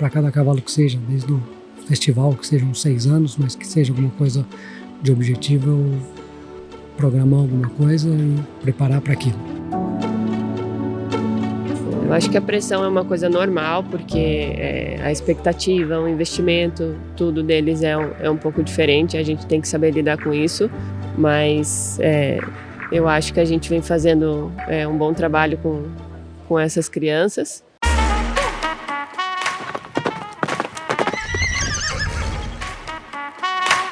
para cada cavalo que seja, desde o festival, que sejam 6 anos, mas que seja alguma coisa de objetivo, eu programar alguma coisa e preparar para aquilo. Eu acho que a pressão é uma coisa normal, porque a expectativa, o investimento, tudo deles é um pouco diferente, a gente tem que saber lidar com isso, mas eu acho que a gente vem fazendo um bom trabalho com essas crianças.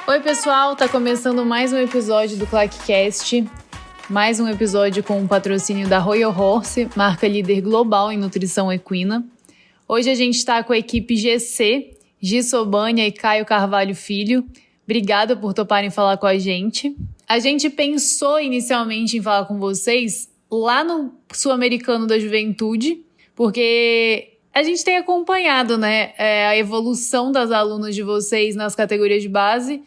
Oi pessoal, tá começando mais um episódio do ClaqueCast, mais um episódio com o patrocínio da Royal Horse, marca líder global em nutrição equina. Hoje a gente tá com a equipe GC, Gi Sobania e Caio Carvalho Filho. Obrigada por toparem falar com a gente. A gente pensou inicialmente em falar com vocês lá no Sul-Americano da Juventude, porque a gente tem acompanhado, né, a evolução das alunas de vocês nas categorias de base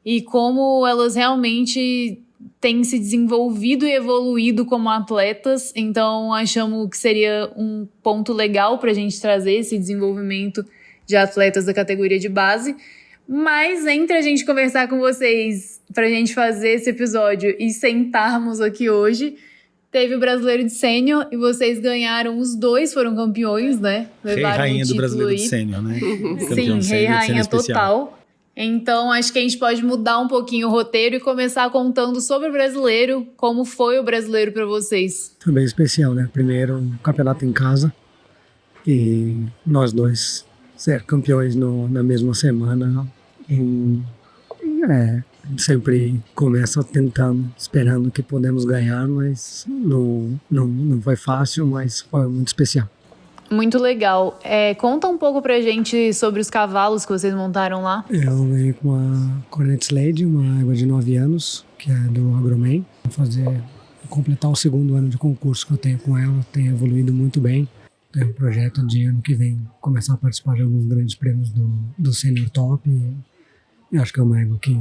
e como elas realmente têm se desenvolvido e evoluído como atletas. Então, achamos que seria um ponto legal para a gente trazer esse desenvolvimento de atletas da categoria de base. Mas entre a gente conversar com vocês para a gente fazer esse episódio e sentarmos aqui hoje, teve o Brasileiro de Sênior e vocês ganharam, os dois foram campeões, né? Rei e rainha do Brasileiro de Sênior, né? Sim, rei e rainha total. Então, acho que a gente pode mudar um pouquinho o roteiro e começar contando sobre o Brasileiro, como foi o Brasileiro para vocês. Foi bem especial, né? Primeiro, um campeonato em casa e nós dois ser campeões na mesma semana. Sempre começa tentando, esperando que podemos ganhar, mas não foi fácil, mas foi muito especial. Muito legal. Conta um pouco pra gente sobre os cavalos que vocês montaram lá. Eu ganhei com a Cornet Slade, uma égua de 9 anos, que é do Agroman. Vou completar o 2º ano de concurso que eu tenho com ela, tem evoluído muito bem. Tenho um projeto de ano que vem começar a participar de alguns grandes prêmios do Senior Top. E acho que é uma égua que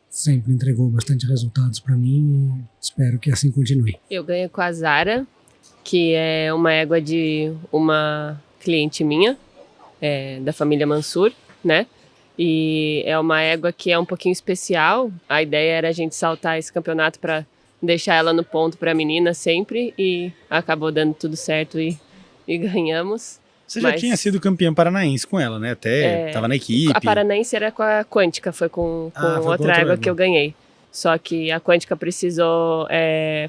sempre entregou bastante resultados para mim e espero que assim continue. Eu ganhei com a Zara, que é uma égua de uma cliente minha, da família Mansur, né? E é uma égua que é um pouquinho especial. A ideia era a gente saltar esse campeonato para deixar ela no ponto para a menina sempre e acabou dando tudo certo e ganhamos. Você já tinha sido campeã paranaense com ela, né? Até estava na equipe. A paranaense era com a Quântica, foi com outra égua que eu ganhei. Só que a Quântica precisou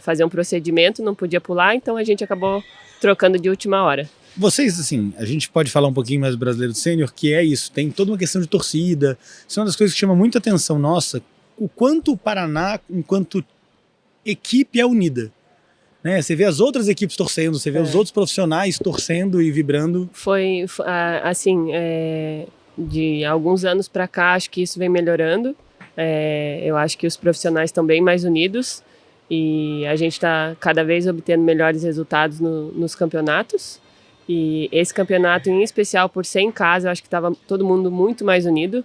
fazer um procedimento, não podia pular, então a gente acabou trocando de última hora. Vocês, assim, a gente pode falar um pouquinho mais do Brasileiro de Sênior, que é isso, tem toda uma questão de torcida. Isso é uma das coisas que chama muita atenção nossa, o quanto o Paraná, enquanto equipe, é unida. Né? Você vê as outras equipes torcendo, você vê os outros profissionais torcendo e vibrando. Foi assim, de alguns anos para cá, acho que isso vem melhorando. Eu acho que os profissionais estão bem mais unidos e a gente está cada vez obtendo melhores resultados nos campeonatos. E esse campeonato em especial, por ser em casa, eu acho que estava todo mundo muito mais unido.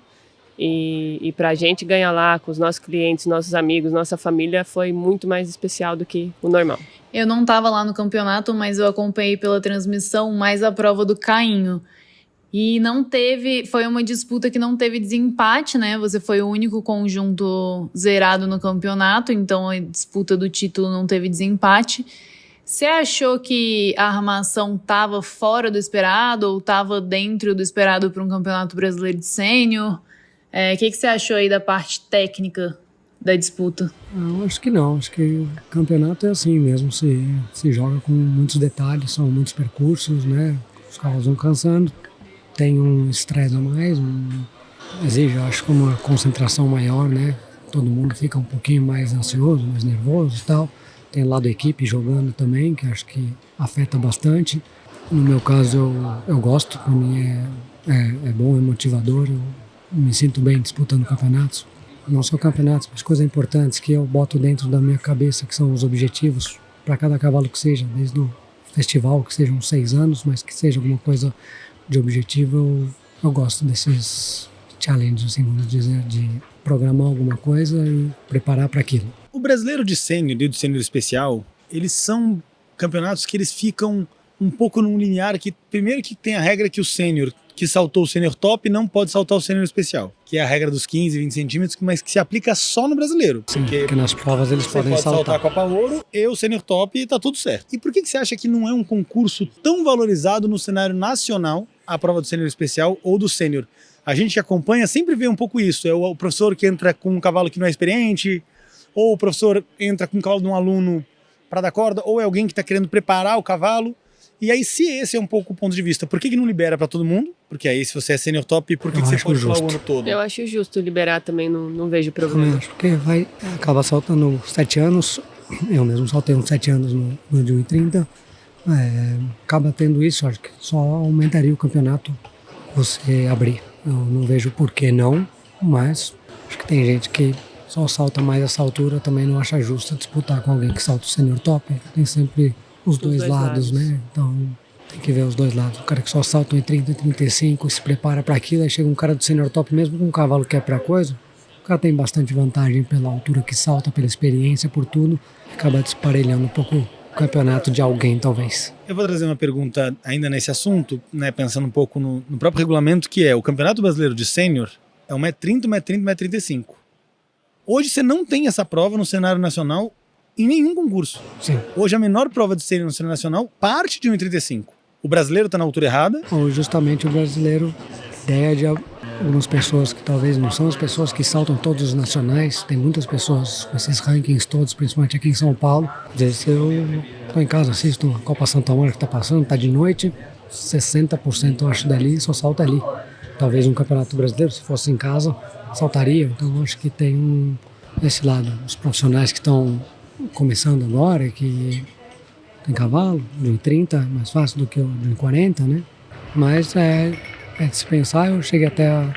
E para a gente ganhar lá com os nossos clientes, nossos amigos, nossa família, foi muito mais especial do que o normal. Eu não estava lá no campeonato, mas eu acompanhei pela transmissão mais a prova do Cainho. E foi uma disputa que não teve desempate, né? Você foi o único conjunto zerado no campeonato, então a disputa do título não teve desempate. Você achou que a armação estava fora do esperado ou estava dentro do esperado para um campeonato brasileiro de sênior? O que você achou aí da parte técnica da disputa? Eu acho que não, acho que o campeonato é assim mesmo, se joga com muitos detalhes, são muitos percursos, né? Os cavalos vão cansando, tem um estresse a mais, exige, acho que uma concentração maior, né? Todo mundo fica um pouquinho mais ansioso, mais nervoso e tal. Tem lá da equipe jogando também, que acho que afeta bastante. No meu caso, eu gosto, para mim é bom, é motivador, eu me sinto bem disputando campeonatos. Não só campeonatos, mas coisas importantes que eu boto dentro da minha cabeça, que são os objetivos para cada cavalo que seja, desde o festival, que sejam 6 anos, mas que seja alguma coisa de objetivo. Eu gosto desses challenges, assim, vamos dizer, de programar alguma coisa e preparar para aquilo. O Brasileiro de Sênior e do Sênior Especial, eles são campeonatos que eles ficam um pouco num linear que, primeiro que tem a regra que o Sênior que saltou o sênior top não pode saltar o sênior especial, que é a regra dos 15, 20 centímetros, mas que se aplica só no brasileiro. Sim, porque nas provas eles podem pode saltar saltar. a Copa Ouro e o sênior top e tá tudo certo. E por que você acha que não é um concurso tão valorizado no cenário nacional, a prova do sênior especial ou do sênior? A gente que acompanha sempre vê um pouco isso. É o professor que entra com um cavalo que não é experiente, ou o professor entra com o cavalo de um aluno para dar corda, ou é alguém que está querendo preparar o cavalo. E aí, se esse é um pouco o ponto de vista, por que não libera para todo mundo? Porque aí, se você é sênior top, por que você pode falar o ano todo? Eu acho justo liberar também, não vejo problema. Acho que acaba saltando 7 anos. Eu mesmo saltei uns 7 anos no de 1,30. Acaba tendo isso, acho que só aumentaria o campeonato você abrir. Eu não vejo por que não, mas acho que tem gente que só salta mais essa altura, também não acha justo disputar com alguém que salta o sênior top. Tem sempre os dois lados, né? Então tem que ver os dois lados. O cara que só salta em 30, 35 se prepara para aquilo, aí chega um cara do sênior top, mesmo com um cavalo que é pra coisa, o cara tem bastante vantagem pela altura que salta, pela experiência, por tudo, acaba desparelhando um pouco o campeonato de alguém, talvez. Eu vou trazer uma pergunta ainda nesse assunto, né, pensando um pouco no próprio regulamento, que é o Campeonato Brasileiro de Sênior é 1,30 m, 1,30 m, 1,35 m. Hoje você não tem essa prova no cenário nacional em nenhum concurso. Sim. Hoje a menor prova de sênior no cenário nacional parte de 1,35 m. O brasileiro está na altura errada. Ou justamente o brasileiro, ideia de algumas pessoas que talvez não são as pessoas que saltam todos os nacionais, tem muitas pessoas com esses rankings todos, principalmente aqui em São Paulo. Às vezes eu estou em casa, assisto a Copa Santa Mônica que está passando, está de noite, 60% eu acho dali, só salta ali. Talvez um campeonato brasileiro, se fosse em casa, saltaria. Então eu acho que tem esse lado, os profissionais que estão começando agora, que tem cavalo, de 1,30 é mais fácil do que o de 1,40, né? Mas é de se pensar, eu cheguei até a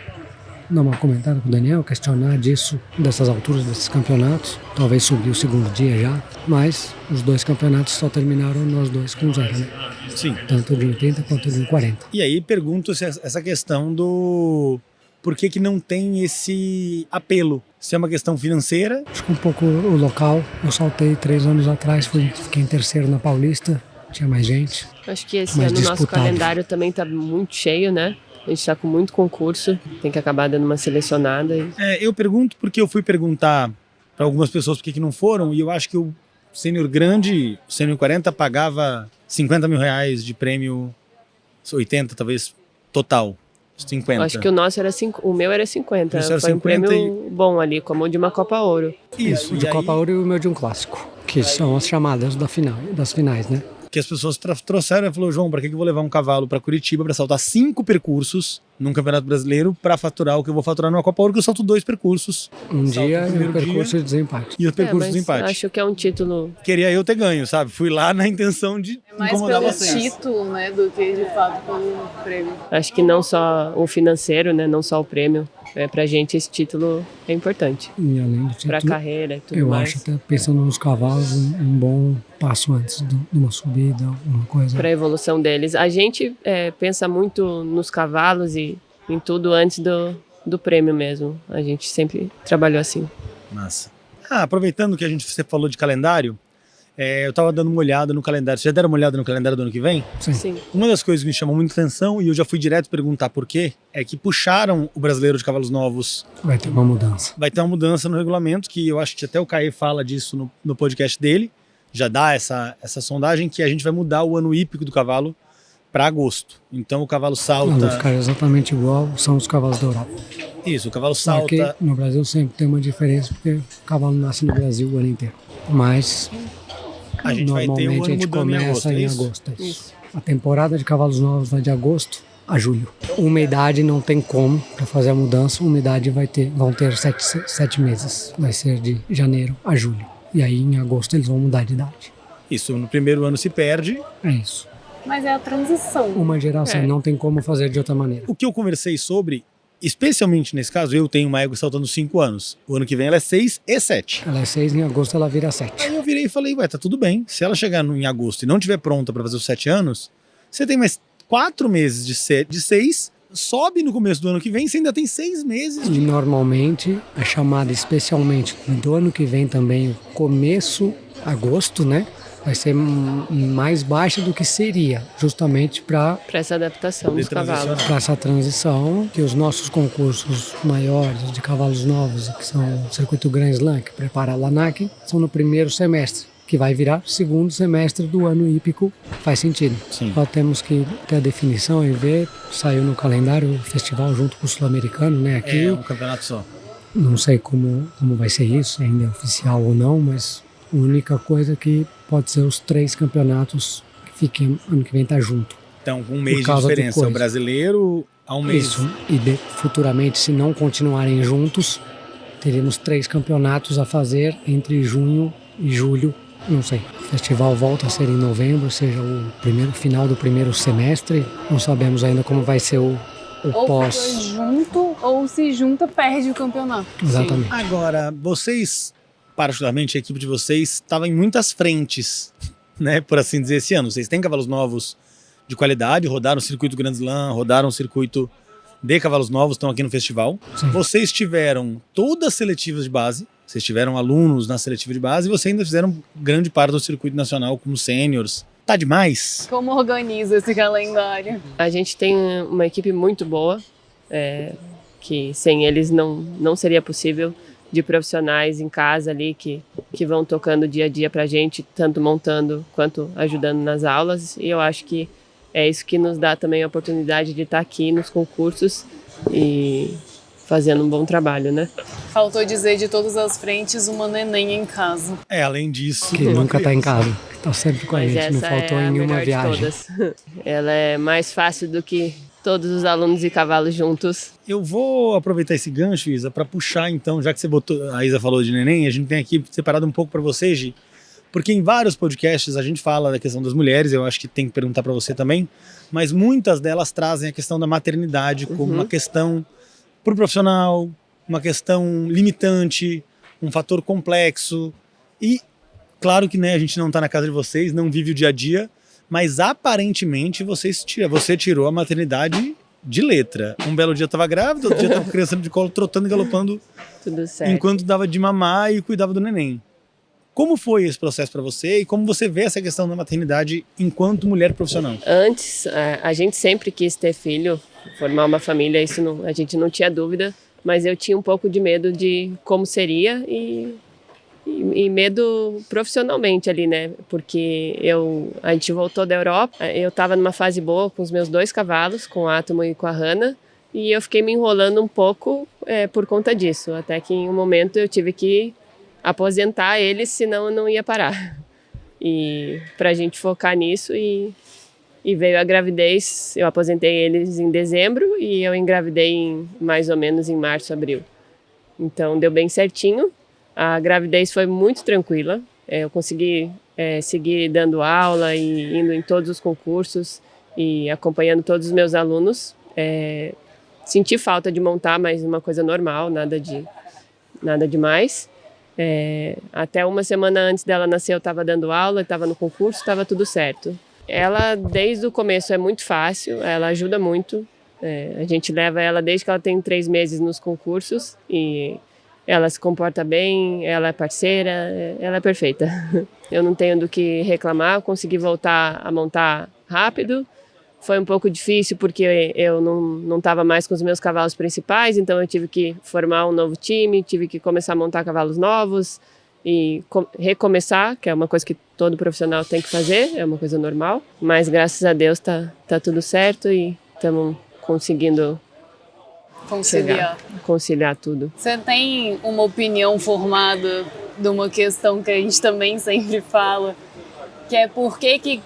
dar uma comentada com o Daniel, questionar disso, dessas alturas desses campeonatos. Talvez subir o segundo dia já, mas os dois campeonatos só terminaram nós dois com 0, né? Sim. Tanto de 1,30 quanto de 1,40. E aí pergunto se essa questão do por que não tem esse apelo. Se é uma questão financeira. Acho que um pouco o local. Eu saltei 3 anos atrás, fiquei em terceiro na Paulista, tinha mais gente. Acho que esse mais ano o nosso disputado. calendário também está muito cheio, né? A gente está com muito concurso, tem que acabar dando uma selecionada. Eu pergunto porque eu fui perguntar para algumas pessoas por que não foram, e eu acho que o sênior grande, o sênior 40, pagava 50 mil reais de prêmio, 80 talvez, total. 50. Acho que o nosso era o meu era 50. Isso era Foi 50 um prêmio bom ali, como o de uma Copa Ouro. Isso. O de e Copa aí, Ouro e o meu de um clássico, que são as chamadas das finais, né? que as pessoas trouxeram e falou, João, para que eu vou levar um cavalo para Curitiba para saltar 5 percursos num Campeonato Brasileiro para faturar o que eu vou faturar numa Copa Ouro, que eu salto 2 percursos. Um Salto dia o e primeiro o percurso dia de desempate. e o percurso de mas empate. acho que é um título. Queria eu ter ganho, sabe? Fui lá na intenção de Mais incomodar pelo vocês. título, né, do que de fato pelo prêmio. Acho que não só o financeiro, né? Não só o prêmio. Pra gente esse título é importante. E além do Pra título, carreira e tudo eu mais. acho até pensando nos cavalos, um bom passo antes de uma subida, uma coisa. Para a evolução deles. A gente pensa muito nos cavalos e em tudo antes do prêmio mesmo. A gente sempre trabalhou assim. Massa. Aproveitando que você falou de calendário, eu tava dando uma olhada no calendário. Vocês já deram uma olhada no calendário do ano que vem? Sim. Uma das coisas que me chamou muita atenção, e eu já fui direto perguntar por quê, é que puxaram o Brasileiro de Cavalos Novos. Vai ter uma mudança. Vai ter uma mudança no regulamento, que eu acho que até o Caê fala disso no podcast dele, já dá essa sondagem, que a gente vai mudar o ano hípico do cavalo para agosto. Então o cavalo Não vai salta... ficar exatamente igual, são os cavalos da Europa. Isso, o cavalo Só que salta... no Brasil sempre tem uma diferença, porque o cavalo nasce no Brasil o ano inteiro. Mas A gente vai ter o normalmente ano a gente mudando em agosto, começa é em isso? agosto. é isso. Isso. A temporada de cavalos novos vai de agosto a julho. Umidade não tem como para fazer a mudança. Umidade vão ter 7 meses. Vai ser de janeiro a julho. E aí em agosto eles vão mudar de idade. Isso, no primeiro ano se perde. É isso. Mas é a transição. Uma geração não tem como fazer de outra maneira. O que eu conversei sobre, especialmente nesse caso, eu tenho uma égua saltando 5 anos. O ano que vem ela é 6 e 7. Ela é 6, em agosto ela vira 7. Aí eu virei e falei, tá tudo bem. Se ela chegar em agosto e não estiver pronta para fazer os 7 anos, você tem mais 4 meses de 6, sobe no começo do ano que vem, você ainda tem 6 meses E de... normalmente a chamada especialmente do ano que vem também, o começo, agosto, né? vai ser mais baixa do que seria, justamente para essa adaptação dos cavalos. Essa transição, que os nossos concursos maiores de cavalos novos, que são o Circuito Grand Slam, que prepara a LANAC, são no primeiro semestre, que vai virar segundo semestre do ano hípico. Faz sentido. Sim. Só temos que ter a definição e ver. Saiu no calendário o festival junto com o Sul-Americano, né? Aqui, É um campeonato só. não sei como vai ser isso, ainda é oficial ou não, mas a única coisa que pode ser os 3 campeonatos que fiquem ano que vem tá junto. Então, com um mês de causa de diferença. O coisa. brasileiro há um mês. Isso. E futuramente, se não continuarem juntos, teremos 3 campeonatos a fazer entre junho e julho. Não sei. O festival volta a ser em novembro, seja o final do primeiro semestre. Não sabemos ainda como vai ser o Ou pós. fica junto, ou se junta, perde o campeonato. Exatamente. Agora, vocês, particularmente, a equipe de vocês estava em muitas frentes, né, por assim dizer, esse ano. Vocês têm cavalos novos de qualidade, rodaram o circuito Grand Slam, rodaram o circuito de cavalos novos, estão aqui no festival. Sim. Vocês tiveram todas as seletivas de base, vocês tiveram alunos na seletiva de base e vocês ainda fizeram grande parte do circuito nacional como sêniors. Tá demais? Como organiza esse calendário? A gente tem uma equipe muito boa, que sem eles não seria possível, de profissionais em casa ali que vão tocando dia a dia pra gente, tanto montando quanto ajudando nas aulas. E eu acho que é isso que nos dá também a oportunidade de estar aqui nos concursos e fazendo um bom trabalho, né? Faltou dizer de todas as frentes uma neném em casa. Além disso... Que nunca está em casa, está sempre com a Mas gente, não essa faltou é em a nenhuma melhor de viagem. todas. Ela é mais fácil do que todos os alunos e cavalos juntos. Eu vou aproveitar esse gancho, Isa, para puxar então, já que você botou, a Isa falou de neném, a gente tem aqui separado um pouco para você, Gi, porque em vários podcasts a gente fala da questão das mulheres, eu acho que tem que perguntar para você também, mas muitas delas trazem a questão da maternidade como uma questão pro profissional, uma questão limitante, um fator complexo. E claro que, né, a gente não está na casa de vocês, não vive o dia a dia, mas aparentemente você tirou a maternidade de letra. Um belo dia estava grávida, outro dia estava com criança de colo, trotando e galopando, Tudo certo. enquanto dava de mamar e cuidava do neném. Como foi esse processo para você e como você vê essa questão da maternidade enquanto mulher profissional? Antes, a gente sempre quis ter filho, formar uma família, isso a gente não tinha dúvida, mas eu tinha um pouco de medo de como seria e medo profissionalmente ali, né? Porque a gente voltou da Europa, eu estava numa fase boa com os meus 2 cavalos, com o Átomo e com a Hannah, e eu fiquei me enrolando um pouco por conta disso, até que em um momento eu tive que aposentar eles, senão eu não ia parar. E pra gente focar nisso e veio a gravidez, eu aposentei eles em dezembro e eu engravidei mais ou menos em março, abril. Então deu bem certinho. A gravidez foi muito tranquila, eu consegui seguir dando aula e indo em todos os concursos e acompanhando todos os meus alunos. Senti falta de montar, mas uma coisa normal, nada demais. Até uma semana antes dela nascer eu estava dando aula, estava no concurso, estava tudo certo. Ela desde o começo é muito fácil, ela ajuda muito. A gente leva ela desde que ela tem 3 meses nos concursos e ela se comporta bem, ela é parceira, ela é perfeita. Eu não tenho do que reclamar, eu consegui voltar a montar rápido. Foi um pouco difícil porque eu não estava mais com os meus cavalos principais, então eu tive que formar um novo time, tive que começar a montar cavalos novos e recomeçar, que é uma coisa que todo profissional tem que fazer, é uma coisa normal. Mas graças a Deus tá tudo certo e estamos conseguindo conciliar tudo. Você tem uma opinião formada de uma questão que a gente também sempre fala, que é por que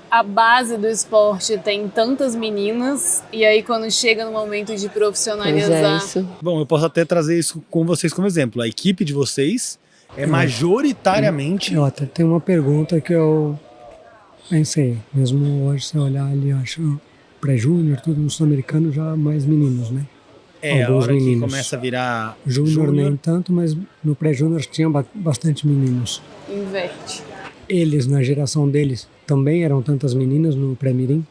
a base do esporte tem tantas meninas e aí quando chega no momento de profissionalizar... Pois é, isso. Bom, eu posso até trazer isso com vocês como exemplo. A equipe de vocês é majoritariamente... Eu até tenho uma pergunta que eu pensei, mesmo hoje se olhar ali, acho pré-júnior, tudo no sul-americano já mais meninos, né? A Alguns hora meninos. que começa a virar Júnior nem tanto, mas no pré-júnior tinha bastante meninos. Inverte. Eles, na geração deles, também eram tantas meninas no pré-mirim?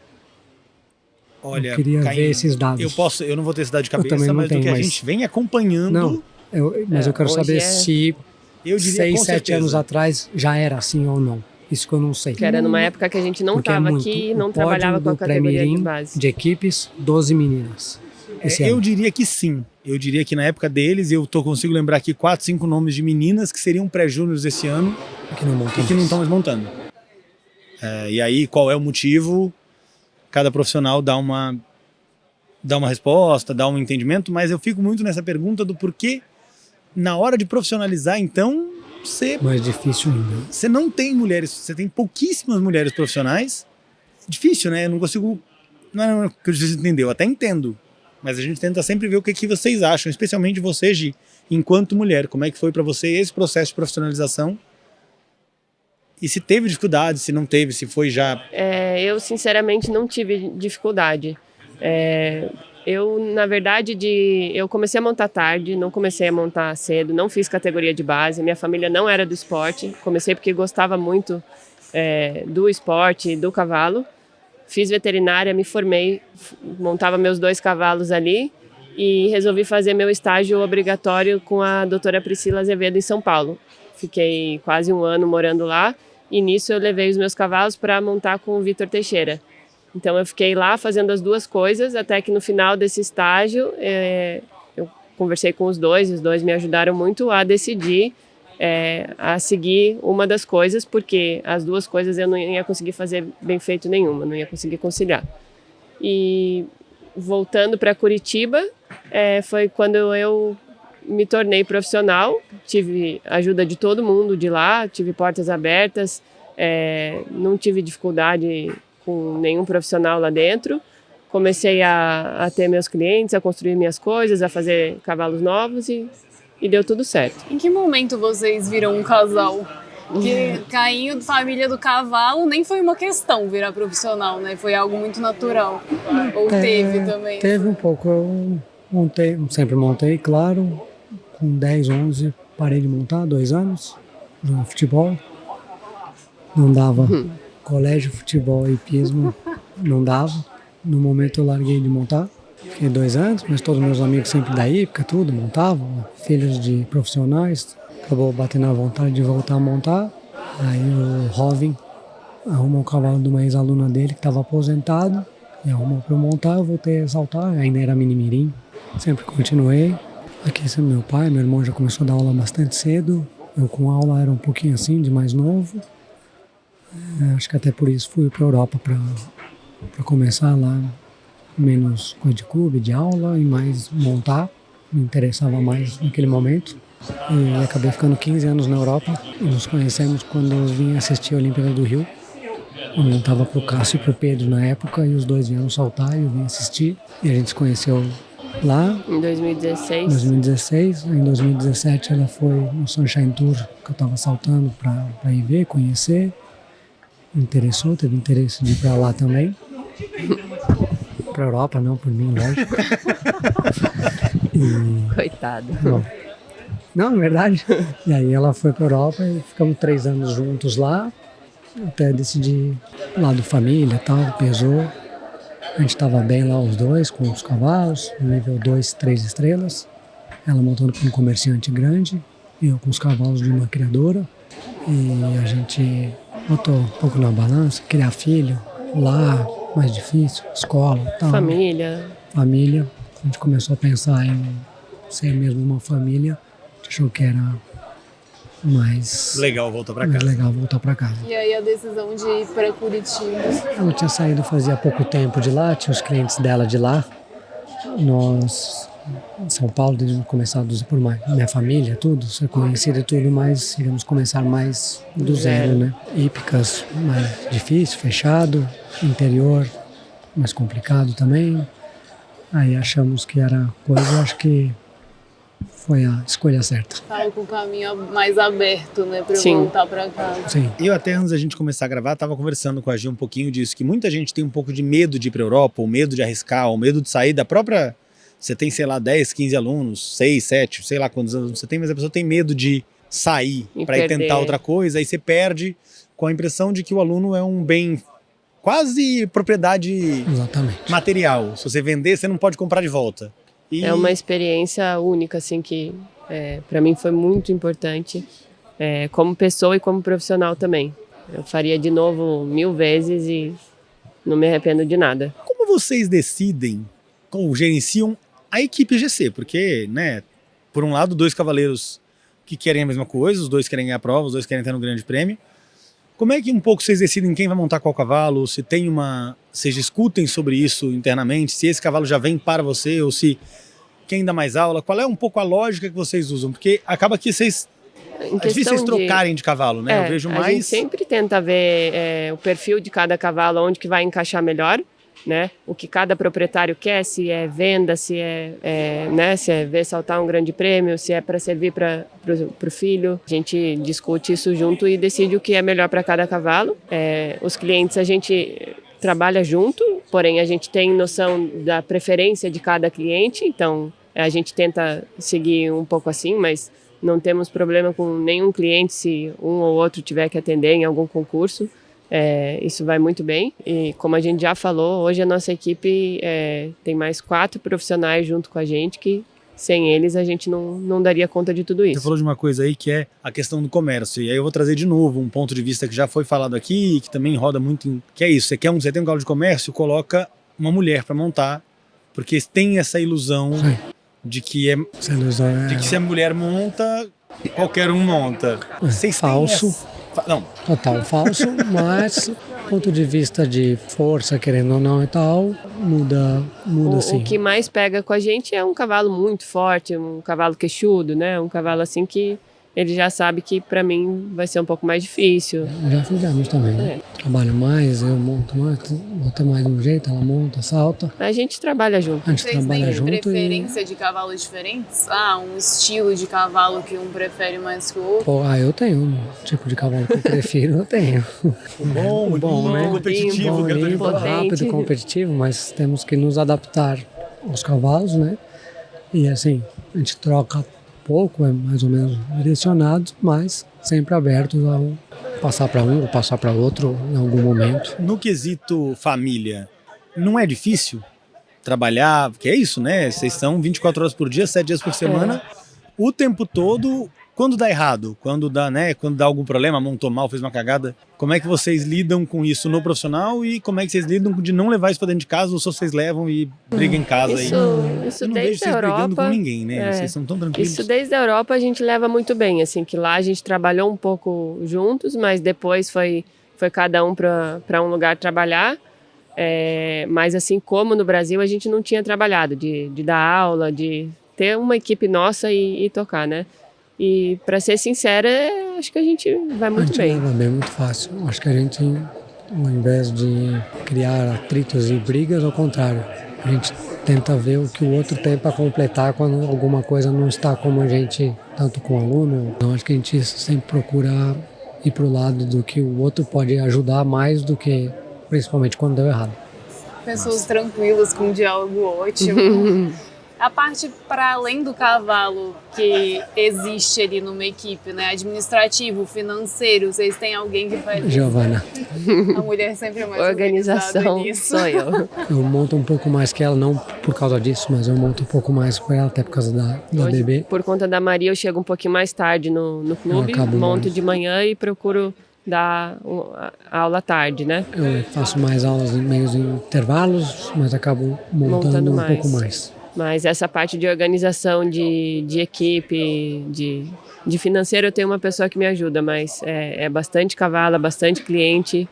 Olha, eu queria ver esses dados. Eu não vou ter esse dado de cabeça, também não mas tenho, do que a mas... gente vem acompanhando... Não, mas eu quero saber se eu diria 6, com 7 certeza. anos atrás já era assim ou não. Isso que eu não sei. Que era numa época que a gente não Porque é estava muito. aqui e O não trabalhava pódio com a do categoria de Pré-Mirim base. de equipes, 12 meninas. Esse Eu ano. diria que sim. Eu diria que na época deles, consigo lembrar aqui 4, 5 nomes de meninas que seriam pré-júniors esse ano Que não montam e que não mais. estão mais montando. E aí, qual é o motivo? Cada profissional dá uma resposta, dá um entendimento, mas eu fico muito nessa pergunta do porquê, na hora de profissionalizar, então, Mais difícil ainda. você não tem mulheres, você tem pouquíssimas mulheres profissionais. Difícil, né? Eu não consigo. Não é que eu difícil entender, eu até entendo. Mas a gente tenta sempre ver o que vocês acham, especialmente você, Gi, enquanto mulher. Como é que foi para você esse processo de profissionalização? E se teve dificuldade, se não teve, se foi já. Eu, sinceramente, não tive dificuldade. Eu, na verdade, eu comecei a montar tarde, não comecei a montar cedo, não fiz categoria de base. Minha família não era do esporte. Comecei porque gostava muito do esporte, do cavalo. Fiz veterinária, me formei, montava meus 2 cavalos ali e resolvi fazer meu estágio obrigatório com a doutora Priscila Azevedo em São Paulo. Fiquei quase 1 ano morando lá e nisso eu levei os meus cavalos para montar com o Vitor Teixeira. Então eu fiquei lá fazendo as 2 coisas até que no final desse estágio eu conversei com os 2 e os 2 me ajudaram muito a decidir a seguir uma das coisas, porque as 2 coisas eu não ia conseguir fazer bem feito nenhuma, não ia conseguir conciliar. E voltando para Curitiba, foi quando eu me tornei profissional, tive ajuda de todo mundo de lá, tive portas abertas, não tive dificuldade com nenhum profissional lá dentro. Comecei a ter meus clientes, a construir minhas coisas, a fazer cavalos novos e deu tudo certo. Em que momento vocês viram um casal? Porque caindo família do cavalo nem foi uma questão virar profissional, né? Foi algo muito natural. Ou teve também? Teve um pouco. Eu sempre montei, claro. Com 10, 11, parei de montar, 2 anos. No futebol. Não dava. Colégio, futebol e hipismo, não dava. No momento eu larguei de montar. Fiquei 2 anos, mas todos meus amigos sempre da época, tudo, montavam. Filhos de profissionais. Acabou batendo a vontade de voltar a montar. Aí o Robin arrumou o cavalo de uma ex-aluna dele que estava aposentado. E arrumou para eu montar, eu voltei a saltar. Ainda era mini-mirim. Sempre continuei. Aqui meu pai, meu irmão já começou a dar aula bastante cedo. Eu com aula era um pouquinho assim, de mais novo. Acho que até por isso fui para a Europa para começar lá. Menos coisa de clube, de aula e mais montar. Me interessava mais naquele momento. E acabei ficando 15 anos na Europa. E nos conhecemos quando eu vim assistir a Olimpíada do Rio. Eu montava para o Cássio e para o Pedro na época. E os 2 vieram saltar e eu vim assistir. E a gente se conheceu lá. Em 2016. Em 2016. Em 2017 ela foi no Sunshine Tour que eu estava saltando para ir ver, conhecer. Me interessou, teve interesse de ir para lá também. Para a Europa, não por mim, lógico. Coitado. Bom, não, é verdade. E aí ela foi para a Europa e ficamos 3 anos juntos lá, até decidir lado família e tal, pesou. A gente estava bem lá os 2, com os cavalos, nível 2, 3 estrelas. Ela montando para um comerciante grande, e eu com os cavalos de uma criadora. E a gente botou um pouco na balança, criar filho lá, mais difícil, escola e tal. Família. A gente começou a pensar em ser mesmo uma família. A gente achou que era mais Legal voltar para mais casa. legal voltar para casa. E aí a decisão de ir para Curitiba? Ela tinha saído fazia pouco tempo de lá, tinha os clientes dela de lá. Nós, em São Paulo, desde começados por minha família, tudo, ser conhecida e tudo, mas íamos começar mais do zero, né? Hípicas, mais difícil, fechado, interior, mais complicado também. Aí achamos que era coisa, acho que foi a escolha certa. Tava com o caminho mais aberto, né, para Sim. voltar para casa. Sim. Eu até antes da gente começar a gravar, estava conversando com a Gi um pouquinho disso, que muita gente tem um pouco de medo de ir para a Europa, ou medo de arriscar, ou medo de sair da própria... Você tem, sei lá, 10, 15 alunos, 6, 7, sei lá quantos alunos você tem, mas a pessoa tem medo de sair para ir perder. tentar outra coisa, aí você perde com a impressão de que o aluno é um bem quase propriedade Exatamente. material. Se você vender, você não pode comprar de volta. E É uma experiência única, assim, que para mim foi muito importante, como pessoa e como profissional também. Eu faria de novo 1000 vezes e não me arrependo de nada. Como vocês decidem ou gerenciam a equipe GC? Porque, né, por um lado, 2 cavaleiros que querem a mesma coisa, os 2 querem ganhar a prova, os 2 querem estar no grande prêmio. Como é que um pouco vocês decidem quem vai montar qual cavalo? Se tem vocês discutem sobre isso internamente, se esse cavalo já vem para você ou se quem dá mais aula? Qual é um pouco a lógica que vocês usam? Porque acaba que vocês... Em É difícil vocês trocarem de cavalo, né? Eu vejo mais... A gente sempre tenta ver o perfil de cada cavalo, onde que vai encaixar melhor, né? O que cada proprietário quer, se é venda, se é ver saltar um grande prêmio, se é para servir para o filho. A gente discute isso junto e decide o que é melhor para cada cavalo. Os clientes a gente trabalha junto, porém a gente tem noção da preferência de cada cliente, então a gente tenta seguir um pouco assim, mas não temos problema com nenhum cliente se um ou outro tiver que atender em algum concurso. Isso vai muito bem e como a gente já falou, hoje a nossa equipe tem mais 4 profissionais junto com a gente que sem eles a gente não daria conta de tudo isso. Você falou de uma coisa aí que é a questão do comércio, e aí eu vou trazer de novo um ponto de vista que já foi falado aqui, que também roda muito, que é isso, você tem um cavalo de comércio, coloca uma mulher para montar, porque tem essa ilusão de que se a mulher monta, qualquer um monta. Falso. Não. Total falso, mas do ponto de vista de força, querendo ou não e tal, muda sim. O que mais pega com a gente é um cavalo muito forte, um cavalo queixudo, né? Um cavalo assim que ele já sabe que para mim vai ser um pouco mais difícil. Já fizemos também, né? Trabalho mais, eu monto mais, bota mais de um jeito, ela monta, salta. A gente trabalha junto. A gente Vocês trabalha têm junto preferência de cavalos diferentes? Um estilo de cavalo que um prefere mais que o outro? eu tenho um tipo de cavalo que eu prefiro, eu tenho. Bom, né? competitivo, Bom, limpo, potente. rápido, competitivo, mas temos que nos adaptar aos cavalos, né? E assim, a gente troca pouco, mais ou menos direcionado, mas sempre abertos a passar para um ou passar para outro em algum momento. No quesito família, não é difícil trabalhar, porque é isso, né? Vocês estão 24 horas por dia, 7 dias por semana, o tempo todo. Quando dá errado, quando dá algum problema, montou mal, fez uma cagada, como é que vocês lidam com isso no profissional e como é que vocês lidam de não levar isso pra dentro de casa ou só vocês levam e brigam em casa? Isso Eu não vejo desde vocês a brigando Europa. com ninguém, né? Vocês são tão tranquilos. Isso desde a Europa a gente leva muito bem, assim, que lá a gente trabalhou um pouco juntos, mas depois foi cada um para um lugar trabalhar. Mas assim como no Brasil a gente não tinha trabalhado, de dar aula, de ter uma equipe nossa e tocar, né? E para ser sincera, acho que a gente vai muito bem. A gente leva bem, muito fácil. Acho que a gente, ao invés de criar atritos e brigas, ao contrário, a gente tenta ver o que o outro tem para completar quando alguma coisa não está como a gente, tanto com o aluno. Então acho que a gente sempre procura ir para o lado do que o outro pode ajudar mais do que, principalmente quando deu errado. Pessoas tranquilas, com um diálogo ótimo. A parte para além do cavalo que existe ali numa equipe, né? Administrativo, financeiro, vocês têm alguém que faz isso? Giovana. A mulher sempre é mais Organização organizada nisso. sou eu. Eu monto um pouco mais que ela, não por causa disso, mas eu monto um pouco mais com ela, até por causa da Hoje, bebê. por conta da Maria, eu chego um pouquinho mais tarde no clube, acabo monto mais. de manhã e procuro dar a aula à tarde, né? Eu faço mais aulas em meios intervalos, mas acabo montando um pouco mais. Mas essa parte de organização de equipe, de financeiro, eu tenho uma pessoa que me ajuda, mas é bastante cavalo, bastante cliente.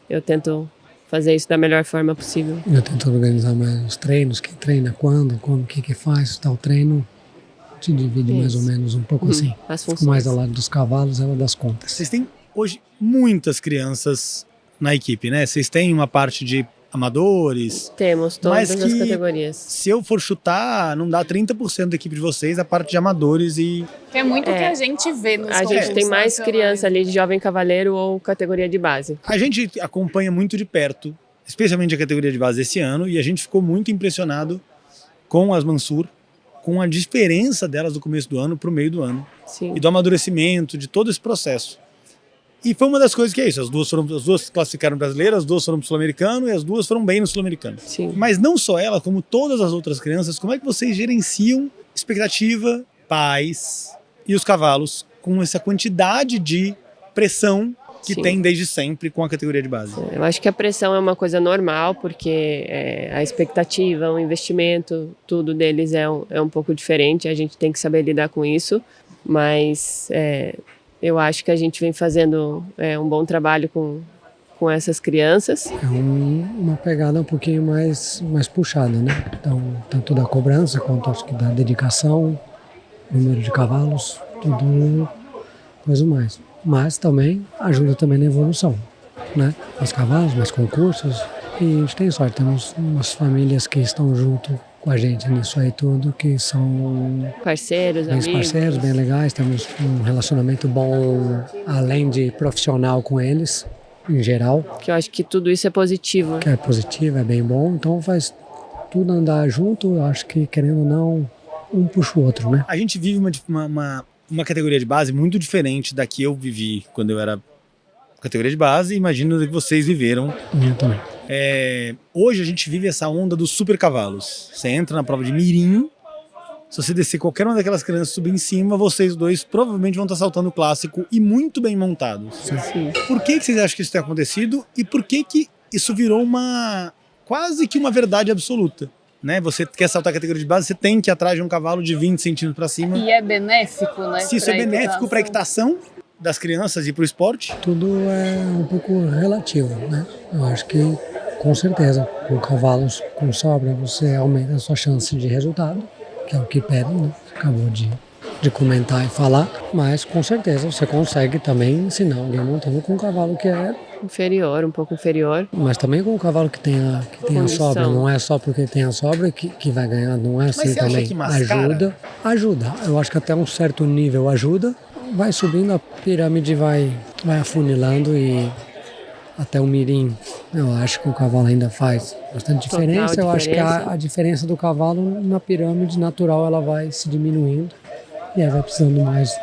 Eu tento fazer isso da melhor forma possível. Eu tento organizar mais os treinos, quem treina quando, como, o que faz, tal treino. Se divide mais ou menos um pouco assim. As Fico funções. mais ao lado dos cavalos, ela das contas. Vocês têm hoje muitas crianças na equipe, né? Vocês têm uma parte de amadores. Temos todas Mas as que, categorias. se eu for chutar, não dá 30% da equipe de vocês a parte de amadores e... Que é muito o que a gente vê nos A gente tem mais criança ali de jovem cavaleiro ou categoria de base. A gente acompanha muito de perto, especialmente a categoria de base esse ano, e a gente ficou muito impressionado com as Mansur, com a diferença delas do começo do ano para o meio do ano. Sim. E do amadurecimento, de todo esse processo. E foi uma das coisas que é isso, as duas classificaram brasileiras, as duas foram pro Sul-Americano e as duas foram bem no Sul-Americano. Sim. Mas não só ela, como todas as outras crianças, como é que vocês gerenciam expectativa, pais e os cavalos com essa quantidade de pressão que Sim. tem desde sempre com a categoria de base. Eu acho que a pressão é uma coisa normal, porque a expectativa, o investimento, tudo deles é um pouco diferente, a gente tem que saber lidar com isso, mas eu acho que a gente vem fazendo um bom trabalho com essas crianças. É uma pegada um pouquinho mais puxada, né? Então, tanto da cobrança quanto acho que da dedicação, número de cavalos, tudo coisa mais. Mas também ajuda também na evolução, né? Mais cavalos, mais concursos. E a gente tem sorte, temos umas famílias que estão junto com a gente nisso aí tudo, que são Parceiros, bem amigos. parceiros, bem legais, temos um relacionamento bom, além de profissional com eles, em geral, Que eu acho que tudo isso é positivo. que é positivo, é bem bom, então faz tudo andar junto, eu acho que querendo ou não, um puxa o outro, né? A gente vive uma categoria de base muito diferente da que eu vivi quando eu era categoria de base, imagino que vocês viveram. Eu também. Hoje a gente vive essa onda dos super cavalos. Você entra na prova de mirim, se você descer qualquer uma daquelas crianças e subir em cima, vocês dois provavelmente vão estar saltando o clássico e muito bem montados. Sim. Por que vocês acham que isso tem acontecido e por que isso virou quase que uma verdade absoluta? Né? Você quer saltar a categoria de base, você tem que ir atrás de um cavalo de 20 centímetros para cima. E é benéfico, né? Se isso é benéfico para a equitação das crianças e para o esporte? Tudo é um pouco relativo, né? Eu acho que, com certeza, com cavalos com sobra, você aumenta a sua chance de resultado, que é o que pedem, né? Acabou de comentar e falar, mas com certeza você consegue também ensinar alguém montando com um cavalo que é, Inferior, um pouco inferior. mas também com um cavalo que tem a Condição. sobra, não é só porque tem a sobra que vai ganhar, não é assim você acha também. que mascara? Ajuda, eu acho que até um certo nível ajuda, vai subindo, a pirâmide vai afunilando e até o mirim, eu acho que o cavalo ainda faz bastante Total diferença. Eu acho que diferença. a diferença do cavalo na pirâmide natural ela vai se diminuindo e aí vai precisando mais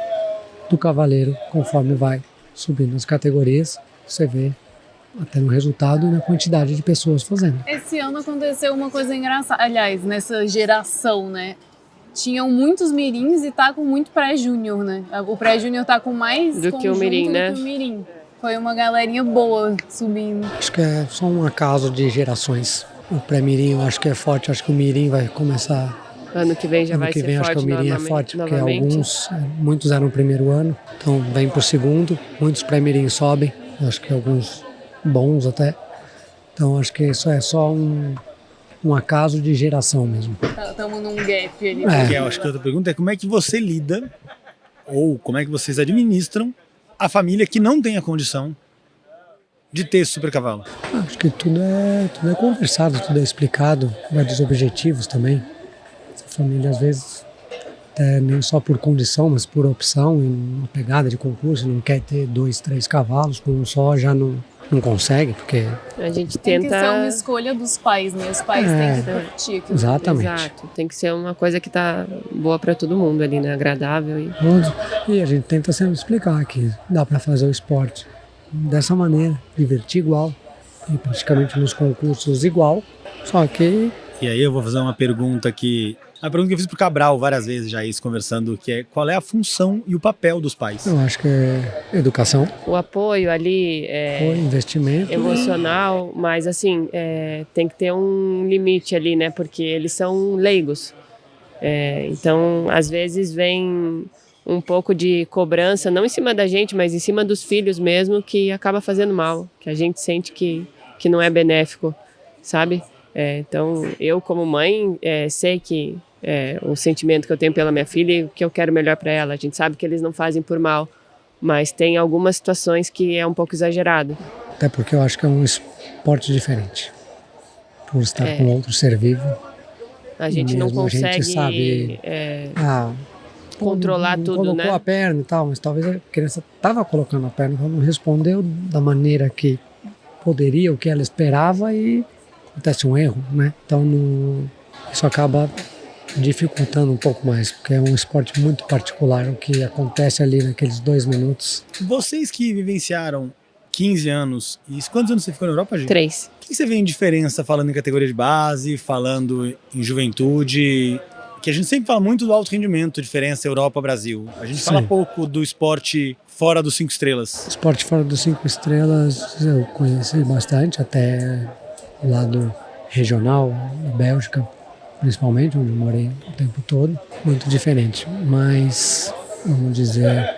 do cavaleiro conforme vai subindo as categorias. Você vê até no resultado e na quantidade de pessoas fazendo. Esse ano aconteceu uma coisa engraçada. Aliás, nessa geração, né? Tinham muitos mirins e tá com muito pré-júnior, né? O pré-júnior tá com mais Do que o conjunto mirim, do né? que o mirim. Foi uma galerinha boa subindo. Acho que é só um acaso de gerações. O pré-mirim eu acho que é forte, acho que o mirim vai começar. Ano que vem já Ano vai que ser vem acho forte que o mirim é novamente. forte, porque muitos eram no primeiro ano, então vem pro segundo, muitos pré-mirim sobem, acho que alguns bons até. Então acho que isso é só um acaso de geração mesmo. Estamos num gap ali. É. Eu acho que a outra pergunta é como é que você lida ou como é que vocês administram a família que não tem a condição de ter esse super cavalo? Acho que tudo é conversado, tudo é explicado, vai dos objetivos também. A família às vezes, até nem só por condição, mas por opção, em uma pegada de concurso, não quer ter 2, 3 cavalos, com um só já não consegue, porque... A gente Tem que ser uma tenta... escolha dos pais, né? Os pais têm que curtir aquilo. Exatamente. Exato, tem que ser uma coisa que tá boa para todo mundo ali, né? Agradável. E a gente tenta sempre explicar que dá para fazer o esporte dessa maneira, divertir igual, e praticamente nos concursos igual, só que... E aí eu vou fazer uma pergunta que eu fiz pro Cabral várias vezes já isso conversando, que é qual é a função e o papel dos pais? Eu acho que é educação, O apoio ali ou investimento. emocional, mas assim, tem que ter um limite ali, né? Porque eles são leigos. Então, às vezes vem um pouco de cobrança, não em cima da gente, mas em cima dos filhos mesmo, que acaba fazendo mal, que a gente sente que não é benéfico, sabe? Então, eu como mãe, sei que o sentimento que eu tenho pela minha filha e que eu quero melhor para ela. A gente sabe que eles não fazem por mal, mas tem algumas situações que é um pouco exagerado. Até porque eu acho que é um esporte diferente. Por estar com outro ser vivo. A gente não Mesmo a gente consegue sabe, controlar não tudo, colocou né? a perna e tal, mas talvez a criança estava colocando a perna, ela não respondeu da maneira que poderia, o que ela esperava e acontece um erro, né? Então isso acaba dificultando um pouco mais, porque é um esporte muito particular, o que acontece ali naqueles 2 minutos. Vocês que vivenciaram 15 anos, e quantos anos você ficou na Europa, gente? 3. O que você vê em diferença falando em categoria de base, falando em juventude? Que a gente sempre fala muito do alto rendimento, diferença Europa-Brasil. A gente fala pouco do esporte fora dos 5 estrelas? Esporte fora dos 5 estrelas eu conheci bastante, até o lado regional, na Bélgica, principalmente, onde eu morei o tempo todo. Muito diferente, mas, vamos dizer,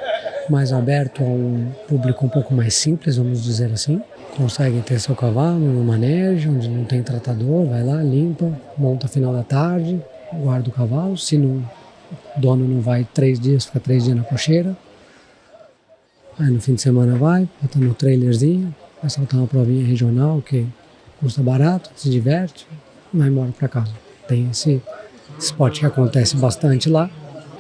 mais aberto a um público um pouco mais simples, vamos dizer assim. Consegue ter seu cavalo no manejo, onde não tem tratador, vai lá, limpa, monta final da tarde, guarda o cavalo. Se não, o dono não vai 3 dias, fica 3 dias na cocheira. Aí no fim de semana vai, bota no trailerzinho, vai saltar uma provinha regional que custa barato, se diverte, vai embora para casa. Tem esse esporte que acontece bastante lá.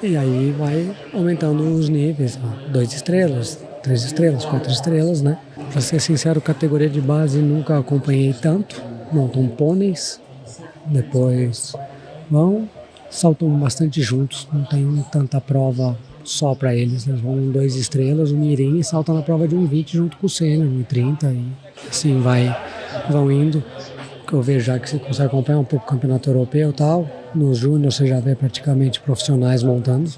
E aí vai aumentando os níveis, 2 estrelas, 3 estrelas, 4 estrelas, né? Pra ser sincero, categoria de base nunca acompanhei tanto. Montam pôneis, depois vão, saltam bastante juntos, não tem tanta prova só para eles. Eles vão em 2 estrelas, o mirim, e saltam na prova de 1,20 junto com o sênior, 1,30 e assim vão indo. Eu vejo já que você consegue acompanhar um pouco o campeonato europeu e tal. Nos júnior você já vê praticamente profissionais montando,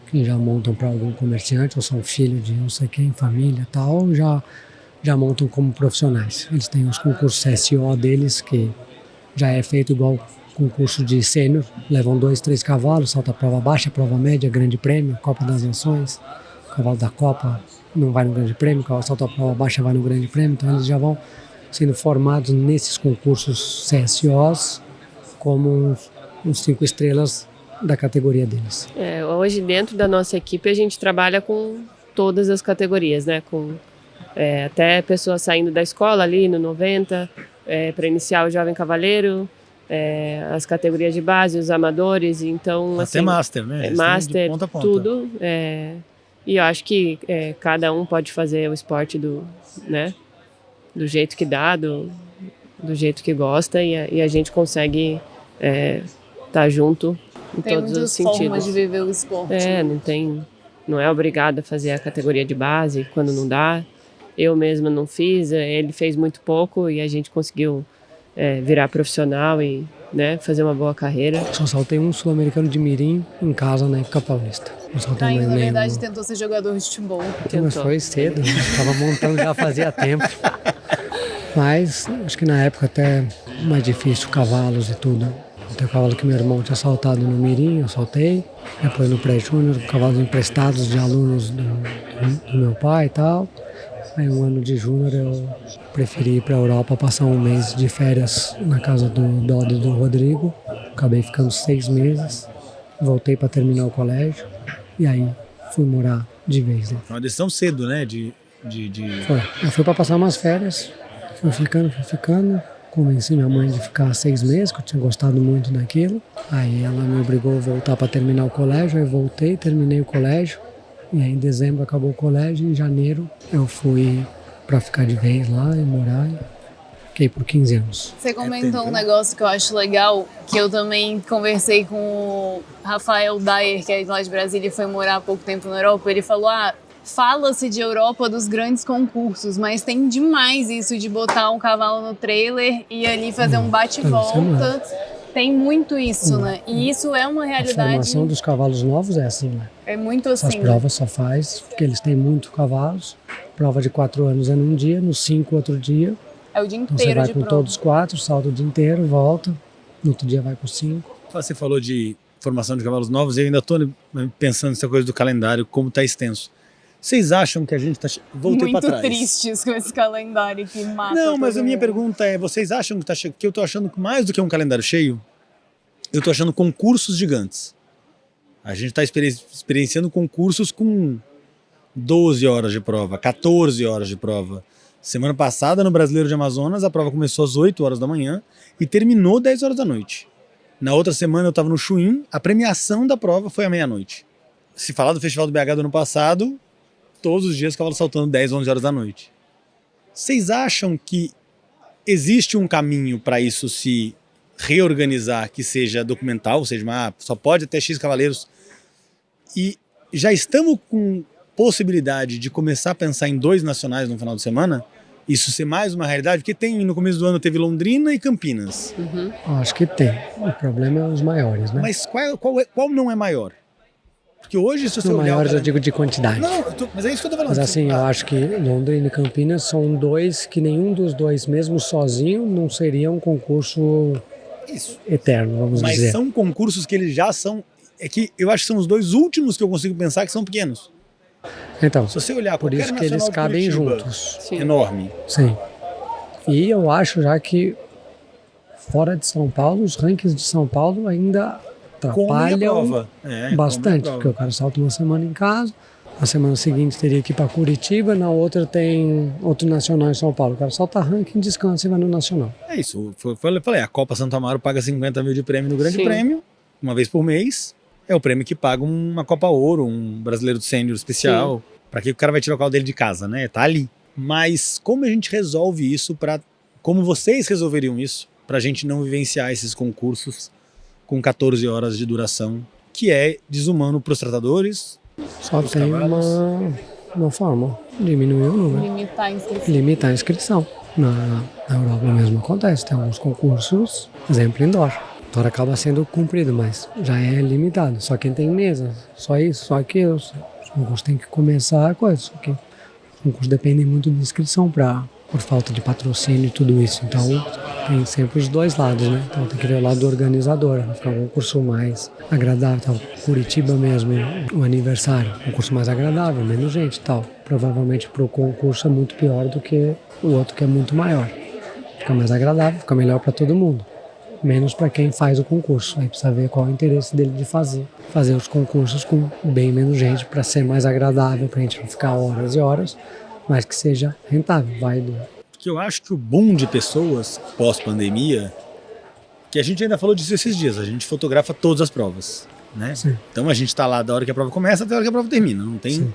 que já montam para algum comerciante ou são filhos de não sei quem, família e tal, já montam como profissionais. Eles têm os concursos CSO deles, que já é feito igual concurso de sênior, levam 2, 3 cavalos, salta a prova baixa, prova média, grande prêmio, Copa das Nações, o cavalo da Copa não vai no grande prêmio, o cavalo salta a prova baixa vai no grande prêmio, então eles já vão sendo formados nesses concursos CSOs como uns 5 estrelas da categoria deles. Hoje dentro da nossa equipe a gente trabalha com todas as categorias, né? Com até pessoas saindo da escola ali no 90, para iniciar o jovem cavaleiro, as categorias de base, os amadores, então até assim, master, né? Master, de ponta a ponta. tudo. E eu acho que cada um pode fazer o esporte do jeito que dá, do jeito que gosta, e a gente consegue estar junto em todos os sentidos. Tem muitas formas de viver o esporte. Não é obrigado a fazer a categoria de base quando não dá. Eu mesma não fiz, ele fez muito pouco e a gente conseguiu virar profissional e fazer uma boa carreira. Só saltei um sul-americano de mirim em casa na época paulista. Na verdade, tentou ser jogador de futebol. Mas foi cedo, estava montando já fazia tempo. Mas acho que na época até mais difícil, cavalos e tudo. Tem o cavalo que meu irmão tinha saltado no mirim, eu saltei. Depois no pré-júnior, cavalos emprestados de alunos do meu pai e tal. Aí um ano de júnior eu preferi ir para a Europa, passar um mês de férias na casa do Dodi e do Rodrigo. Acabei ficando 6 meses. Voltei para terminar o colégio e aí fui morar de vez lá. Foi uma decisão cedo, né? Foi. Eu fui para passar umas férias, fui ficando. Convenci minha mãe de ficar 6 meses, que eu tinha gostado muito daquilo. Aí ela me obrigou a voltar para terminar o colégio, aí voltei, terminei o colégio. E aí em dezembro acabou o colégio, em janeiro eu fui para ficar de vez lá e morar. Fiquei por 15 anos. Você comentou um negócio que eu acho legal, que eu também conversei com o Rafael Dyer, que é lá de Brasília e foi morar há pouco tempo na Europa. Ele falou, fala-se de Europa dos grandes concursos, mas tem demais isso de botar um cavalo no trailer e ali fazer um bate-volta. Tem muito isso, né? E isso é uma realidade. A formação dos cavalos novos é assim, né? É muito assim. As provas só faz porque eles têm muitos cavalos. Prova de 4 anos é num dia, nos 5 outro dia. É o dia inteiro então você vai de com prova. todos os 4, salta o dia inteiro, volta. No outro dia vai com 5. Você falou de formação de cavalos novos e eu ainda estou pensando nessa coisa do calendário, como está extenso. Vocês acham que a gente está... Voltei para trás. Muito tristes com esse calendário que mata. Não, mas a minha mundo. pergunta é, vocês acham que está cheio? Porque eu estou achando que mais do que um calendário cheio, eu estou achando concursos gigantes. A gente está experienciando concursos com 12 horas de prova, 14 horas de prova. Semana passada, no Brasileiro de Amazonas, a prova começou às 8 horas da manhã e terminou 10 horas da noite. Na outra semana eu estava no Chuim, a premiação da prova foi à meia-noite. Se falar do Festival do BH do ano passado, todos os dias cavalo saltando 10, 11 horas da noite. Vocês acham que existe um caminho para isso se reorganizar, que seja documental, ou seja, só pode até X cavaleiros, e já estamos com possibilidade de começar a pensar em 2 nacionais no final de semana? Isso ser mais uma realidade? Porque no começo do ano teve Londrina e Campinas. Acho que tem. O problema é os maiores, né? Mas qual não é maior? Porque hoje, se você No olhar... maiores eu digo de quantidade. Não, mas é isso que eu tô falando. Mas assim, eu acho que Londrina e Campinas são dois que nenhum dos dois, mesmo sozinho, não seria um concurso Isso. eterno, vamos Mas dizer. são concursos que eles já são... É que eu acho que são os dois últimos que eu consigo pensar que são pequenos. Então, Se você olhar por qualquer isso que eles Nacional de cabem Curitiba, juntos. Sim. enorme. Sim. E eu acho já que fora de São Paulo, os rankings de São Paulo ainda Comem a atrapalham prova. bastante, comem a porque o prova. cara salta uma semana em casa, na semana seguinte teria que ir para Curitiba, na outra tem outro nacional em São Paulo. O cara salta ranking, descansa e vai no nacional. É isso. Eu falei, a Copa Santo Amaro paga 50 mil de prêmio no Grande Sim. Prêmio, uma vez por mês. É o prêmio que paga uma Copa Ouro, um brasileiro sênior especial. Para que o cara vai tirar o carro dele de casa, né? Tá ali. Mas como a gente resolve isso como vocês resolveriam isso pra gente não vivenciar esses concursos com 14 horas de duração, que é desumano pros tratadores? Só Os tem cavalos. uma forma, diminuir o número. Limitar a inscrição. Limitar a inscrição. Na Europa mesmo acontece, tem alguns concursos, exemplo indoor. Indoor acaba sendo cumprido, mas já é limitado. Só quem tem mesa, só isso, só aquilo. Os concursos têm que começar a coisa. Só que os concursos dependem muito de inscrição por falta de patrocínio e tudo isso. Então tem sempre os dois lados, né? Então tem que ver o lado do organizador, vai ficar um concurso mais agradável. Então, Curitiba mesmo, o aniversário, um concurso mais agradável, menos gente e tal. Provavelmente para o concurso é muito pior do que o outro que é muito maior. Fica mais agradável, fica melhor para todo mundo. Menos para quem faz o concurso. Aí precisa ver qual é o interesse dele de fazer os concursos com bem menos gente para ser mais agradável, para a gente não ficar horas e horas, mas que seja rentável, válido. Porque eu acho que o boom de pessoas pós-pandemia, que a gente ainda falou disso esses dias, a gente fotografa todas as provas, né? Sim. Então a gente tá lá da hora que a prova começa até a hora que a prova termina, não tem... Sim.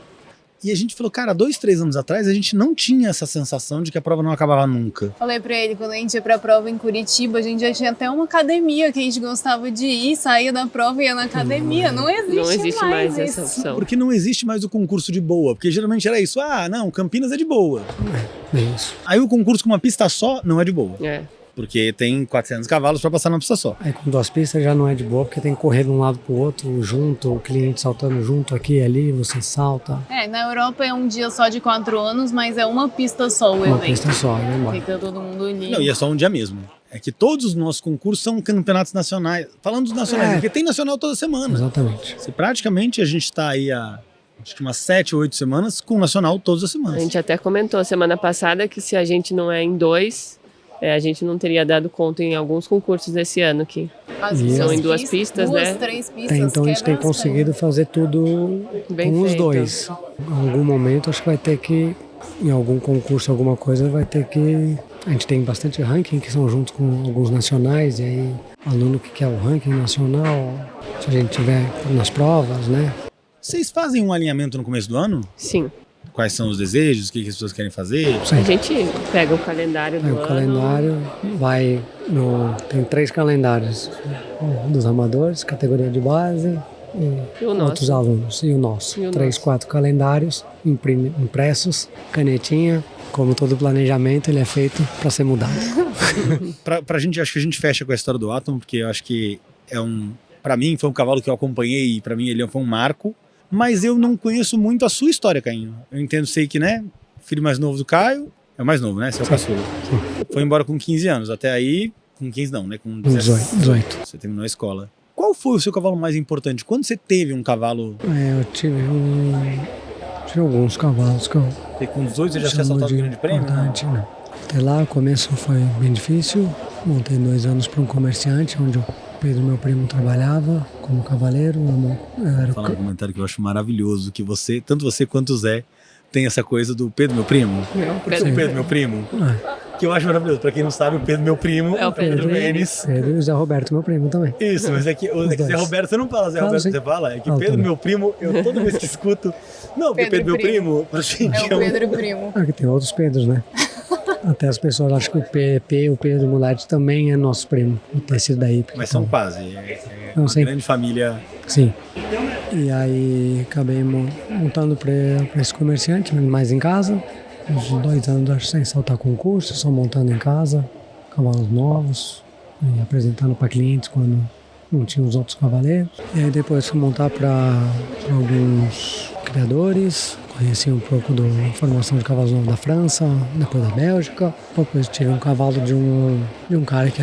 E a gente falou, cara, 2, 3 anos atrás a gente não tinha essa sensação de que a prova não acabava nunca. Falei pra ele, quando a gente ia pra prova em Curitiba, a gente já tinha até uma academia que a gente gostava de ir, saía da prova e ia na academia. Não existe mais essa isso. opção. Porque não existe mais o concurso de boa, porque geralmente era isso, não, Campinas é de boa. É isso. Aí o concurso com uma pista só não é de boa, É. porque tem 400 cavalos para passar numa pista só. Aí com 2 pistas já não é de boa, porque tem que correr de um lado pro outro, junto, o cliente saltando junto aqui e ali, você salta. Na Europa é um dia só de 4 anos, mas é uma pista só o Uma evento. pista só, vai embora. Fica todo mundo ali. Não, e é só um dia mesmo. É que todos os nossos concursos são campeonatos nacionais. Falando dos nacionais, É. porque tem nacional toda semana. Exatamente. Praticamente a gente tá aí há acho que umas 7 ou 8 semanas com o nacional todas as A semanas. gente até comentou semana passada que se a gente não é em 2, a gente não teria dado conta em alguns concursos desse ano aqui. As E são em 2 pistas, duas, né? 3 pistas. Até então a gente tem quebra as conseguido fazer tudo Bem com os feito. dois. Em algum momento acho que vai ter que, em algum concurso, alguma coisa, vai ter que... A gente tem bastante ranking que são juntos com alguns nacionais, e aí aluno que quer o ranking nacional, se a gente tiver nas provas, né? Vocês fazem um alinhamento no começo do ano? Sim. Quais são os desejos, o que as pessoas querem fazer? A Sim. gente pega o calendário do Aí ano. o calendário vai no... Tem 3 calendários. O dos amadores, categoria de base E o outros nosso. alunos. E o nosso. E o 3, nosso. 4 calendários impressos, canetinha. Como todo planejamento, ele é feito para ser mudado. Pra gente, acho que a gente fecha com a história do Atom, porque eu acho que pra mim foi um cavalo que eu acompanhei e pra mim ele foi um marco. Mas eu não conheço muito a sua história, Cainho. Eu sei que, né, filho mais novo do Caio, é o mais novo, né, seu caçula. Foi embora com 15 anos, até aí, com 15 não, né, com 18. Você terminou a escola. Qual foi o seu cavalo mais importante? Quando você teve um cavalo... Eu tive alguns cavalos que eu Porque com 18 você já tinha chamo saltado de o grande prêmio? Né? importante, né? Até lá, o começo foi bem difícil. Montei 2 anos para um comerciante, onde o Pedro, meu primo, trabalhava como cavaleiro. Eu era Vou falar um comentário que eu acho maravilhoso, que tanto você quanto o Zé, tem essa coisa do Pedro, meu primo. Por que o Pedro, meu primo? Que eu acho maravilhoso. Pra quem não sabe, o Pedro, meu primo, É o Pedro Vênis. Pedro e o Zé Roberto, meu primo também. Isso, mas é que o Zé dois. Roberto, você não fala Zé Falo, Roberto, sim. você fala, é que Falo Pedro, também. meu primo, eu toda vez que escuto, não, porque Pedro, Pedro, meu primo, pra É gente o Pedro Primo. Que tem outros Pedros, né? Até as pessoas acham que o Pedro Mulati também é nosso primo. Esse daí. porque mas são então, quase, Não, uma sim. grande família. Sim. E aí acabei montando para esse comerciante, mais em casa. Uns 2 anos acho, sem saltar concurso, só montando em casa, cavalos novos, e apresentando para clientes quando não tinha os outros cavaleiros. E aí depois fui montar para alguns criadores, conheci um pouco da formação de cavalos novos da França, depois da Bélgica. Depois tive um cavalo de um cara que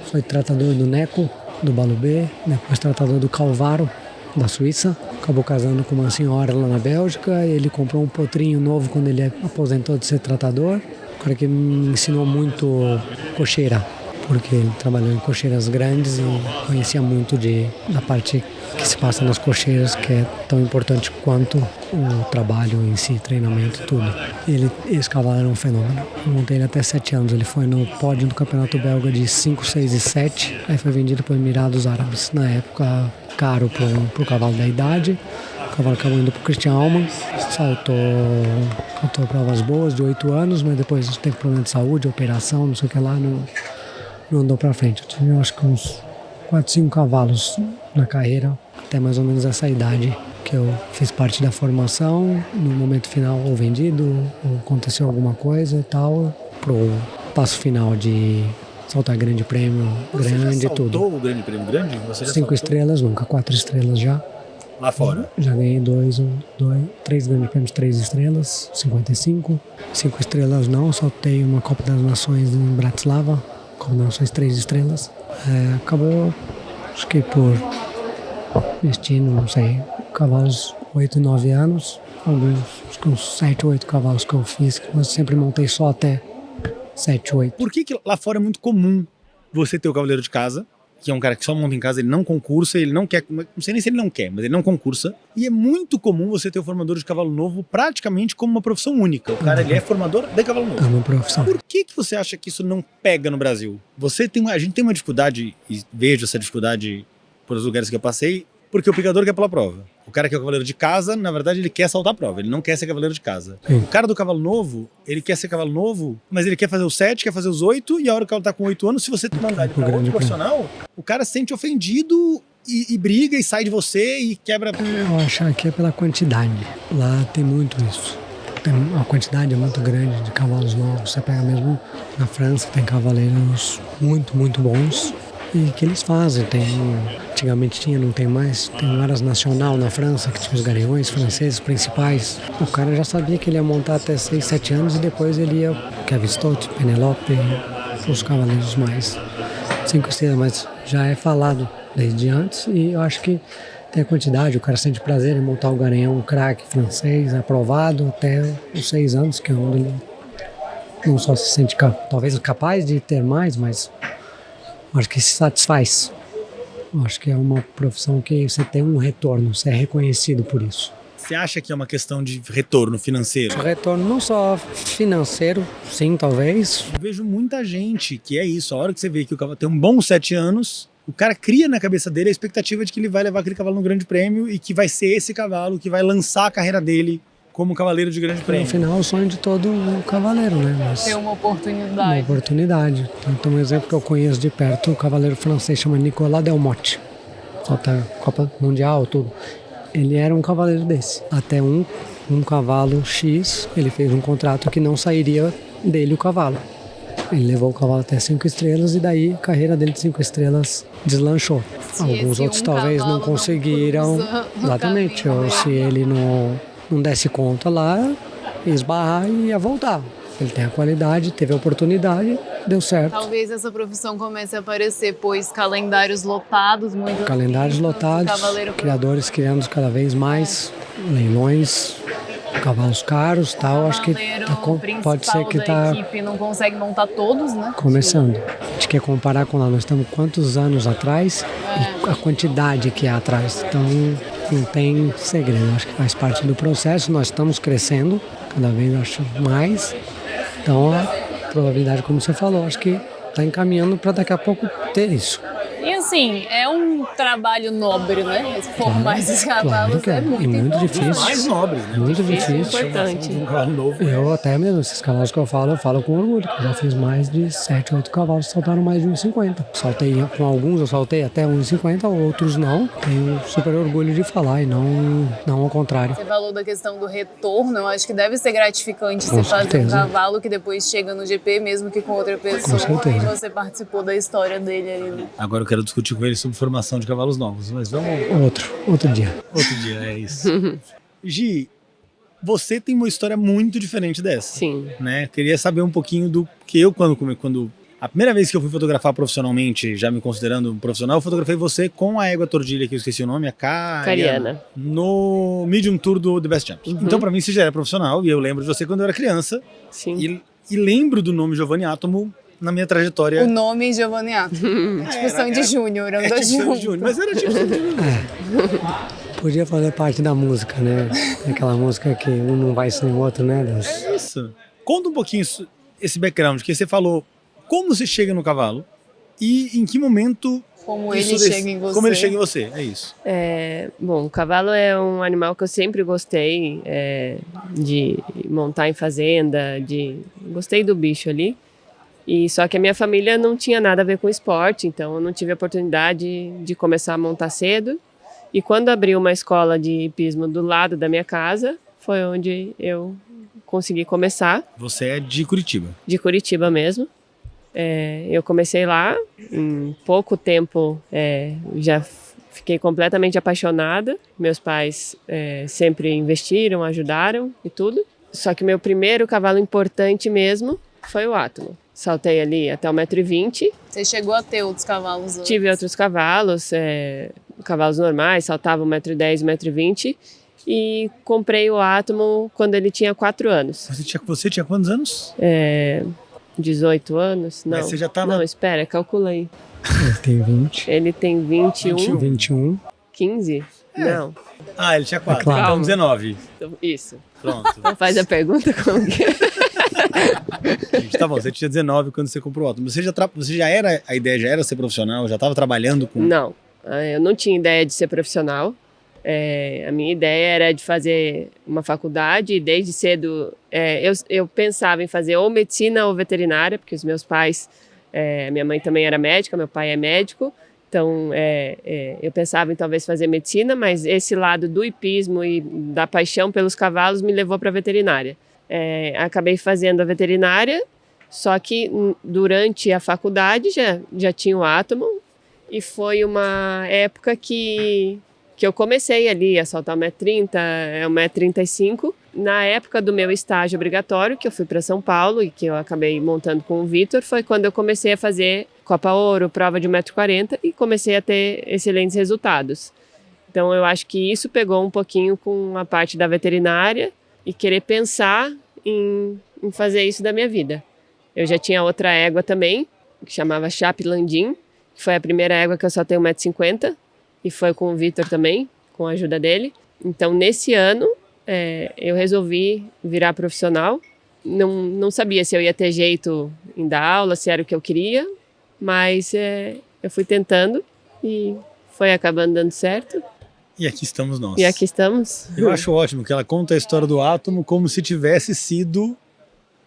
foi tratador do Neco, do Balubê, depois tratador do Calvaro, da Suíça. Acabou casando com uma senhora lá na Bélgica. Ele comprou um potrinho novo quando ele aposentou de ser tratador. Um cara que me ensinou muito cocheira, porque ele trabalhou em cocheiras grandes e conhecia muito da parte que se passa nas cocheiras, que é tão importante quanto o trabalho em si, treinamento, tudo. Esse cavalo era um fenômeno. Eu montei ele até 7 anos. Ele foi no pódio do Campeonato Belga de 5, 6 e 7. Aí foi vendido para os Emirados Árabes. Na época, caro para o cavalo da idade. O cavalo acabou indo para o Christian Alman. Saltou provas boas de 8 anos, mas depois teve problema de saúde, operação, não sei o que lá, não andou para frente. Eu tive, acho que uns 4, 5 cavalos na carreira, até mais ou menos essa idade, que eu fiz parte da formação. No momento final, ou vendido, ou aconteceu alguma coisa e tal, pro passo final de saltar grande prêmio, grande e tudo. Você já saltou o grande prêmio grande? Você já 5 saltou? estrelas, nunca 4 estrelas já. Lá fora? Já ganhei 3 grandes prêmios, 3 estrelas, 55. 5 estrelas não, saltei uma Copa das Nações em Bratislava, Copa das Nações 3 estrelas. Acabou, acho que por destino, não sei, cavalos 8, 9 anos, acho que uns 7, 8 cavalos que eu fiz, mas sempre montei só até 7, 8. Por que lá fora é muito comum você ter o cavaleiro de casa, que é um cara que só monta em casa, ele não concursa, ele não quer, não sei nem se ele não quer, mas ele não concursa, e é muito comum você ter o formador de cavalo novo praticamente como uma profissão única. O cara ele é formador de cavalo novo. É uma profissão. Por que você acha que isso não pega no Brasil? A gente tem uma dificuldade, e vejo essa dificuldade por os lugares que eu passei, porque o picador quer pela prova. O cara que é o cavaleiro de casa, na verdade, ele quer saltar a prova, ele não quer ser cavaleiro de casa. Sim. O cara do cavalo novo, ele quer ser cavalo novo, mas ele quer fazer os 7, quer fazer os 8, e a hora que ela tá com 8 anos, se você mandar ele pra outro profissional, o cara se sente ofendido e briga e sai de você e quebra. Eu acho que é pela quantidade. Lá tem muito isso. A quantidade é muito grande de cavalos novos. Você pega mesmo na França, tem cavaleiros muito, muito bons. E que eles fazem, antigamente tinha, não tem mais, tem um Aras Nacional na França, que tinha os galeões franceses principais. O cara já sabia que ele ia montar até 6, 7 anos e depois ele ia, Kevin Stott, Penelope, os cavaleiros mais 5 estrelas, mas já é falado desde antes e eu acho que tem a quantidade, o cara sente prazer em montar o garanhão, um craque francês, aprovado até os 6 anos, que é onde ele não só se sente talvez capaz de ter mais, mas acho que se satisfaz. Acho que é uma profissão que você tem um retorno, você é reconhecido por isso. Você acha que é uma questão de retorno financeiro? Retorno não só financeiro, sim, talvez. Eu vejo muita gente que é isso. A hora que você vê que o cavalo tem um bom 7 anos, o cara cria na cabeça dele a expectativa de que ele vai levar aquele cavalo no grande prêmio e que vai ser esse cavalo que vai lançar a carreira dele como cavaleiro de grande prêmio. No final, o sonho de todo cavaleiro, né? Ter uma oportunidade. Uma oportunidade. Então, um exemplo que eu conheço de perto, o cavaleiro francês chama Nicolas Delmotte. Solta Copa Mundial, tudo. Ele era um cavaleiro desse. Até um cavalo X, ele fez um contrato que não sairia dele o cavalo. Ele levou o cavalo até 5 estrelas e daí a carreira dele de 5 estrelas deslanchou. Alguns outros talvez não conseguiram. Exatamente. Ou se ele não desse conta lá, ia esbarrar e ia voltar. Ele tem a qualidade, teve a oportunidade, deu certo. Talvez essa profissão comece a aparecer, pois calendários lotados, muitos calendários lotados, criadores criando cada vez mais, leilões, cavalos caros, tal. Acho que pode ser que a equipe não consegue montar todos, né? Começando. A gente quer comparar com lá, nós estamos quantos anos atrás e a quantidade que há atrás. Então, não tem segredo, acho que faz parte do processo, nós estamos crescendo, cada vez acho mais. Então, a probabilidade, como você falou, acho que está encaminhando para daqui a pouco ter isso. E assim, é um trabalho nobre, né? Formar esses cavalos claro é muito difícil. Mais nobres, né? Muito difícil. Importante. Um cavalo novo. Eu até mesmo, esses cavalos que eu falo com orgulho. Eu já fiz mais de 7, 8 cavalos que saltaram mais de 1,50. Saltei com alguns, eu saltei até 1,50, outros não. Tenho super orgulho de falar e não ao contrário. Você falou da questão do retorno, eu acho que deve ser gratificante você fazer um cavalo que depois chega no GP, mesmo que com outra pessoa, e você participou da história dele ali. Agora eu quero discutir com ele sobre formação de cavalos novos, mas vamos... Outro dia. Outro dia, é isso. Gi, você tem uma história muito diferente dessa. Sim. Né? Queria saber um pouquinho do que eu, quando a primeira vez que eu fui fotografar profissionalmente, já me considerando um profissional, eu fotografei você com a égua tordilha, que eu esqueci o nome, a Cariana, no Medium Tour do The Best Champs. Então, pra mim, você já era profissional, e eu lembro de você quando eu era criança. Sim. E lembro do nome Giovanni Átomo na minha trajetória. O nome Giovanni Átomo. Tipo Sandy Júnior, andou junto. Mas era tipo Sandy Júnior. Podia fazer parte da música, né? Aquela música que um não vai sem o outro, né? É isso. Conta um pouquinho esse background, que você falou como você chega no cavalo e em que momento... Como ele chega em você. Como ele chega em você, é isso. Bom, o cavalo é um animal que eu sempre gostei de montar em fazenda, gostei do bicho ali. E só que a minha família não tinha nada a ver com esporte, então eu não tive a oportunidade de começar a montar cedo. E quando abriu uma escola de hipismo do lado da minha casa, foi onde eu consegui começar. Você é de Curitiba? De Curitiba mesmo. Eu comecei lá, em pouco tempo já fiquei completamente apaixonada. Meus pais sempre investiram, ajudaram e tudo. Só que meu primeiro cavalo importante mesmo foi o Átomo. Saltei ali até 1,20 m. Você chegou a ter outros cavalos antes? Tive outros cavalos, cavalos normais, saltava 1,10 m, 1,20 m. E comprei o Átomo quando ele tinha 4 anos. Você tinha quantos anos? 18 anos? Não. Mas você já tava... Não, espera, calculei. Ele tem 20. Ele tem 21. 21. 15? Não. Ah, ele tinha 4. É claro. Então 19. Isso. Pronto. Então faz a pergunta como que é. Gente, tá bom, você tinha 19 quando você comprou o Átomo. Você já era, a ideia já era ser profissional? Já estava trabalhando com... Não, eu não tinha ideia de ser profissional. A minha ideia era de fazer uma faculdade e desde cedo eu pensava em fazer ou medicina ou veterinária, porque os meus pais, minha mãe também era médica, meu pai é médico, então eu pensava em talvez fazer medicina, mas esse lado do hipismo e da paixão pelos cavalos me levou para a veterinária. Acabei fazendo a veterinária, só que durante a faculdade já tinha o Átomo e foi uma época que eu comecei ali a saltar 1,30 m, 1,35 m. Na época do meu estágio obrigatório, que eu fui para São Paulo e que eu acabei montando com o Vitor, foi quando eu comecei a fazer Copa Ouro, prova de 1,40 m e comecei a ter excelentes resultados. Então eu acho que isso pegou um pouquinho com a parte da veterinária e querer pensar em fazer isso da minha vida. Eu já tinha outra égua também, que chamava Chape Landim, que foi a primeira égua que eu saltei 1,50 m. E foi com o Vitor também, com a ajuda dele. Então, nesse ano, eu resolvi virar profissional. Não sabia se eu ia ter jeito em dar aula, se era o que eu queria, mas eu fui tentando e foi acabando dando certo. E aqui estamos nós. E aqui estamos. Eu acho ótimo que ela conta a história do Átomo como se tivesse sido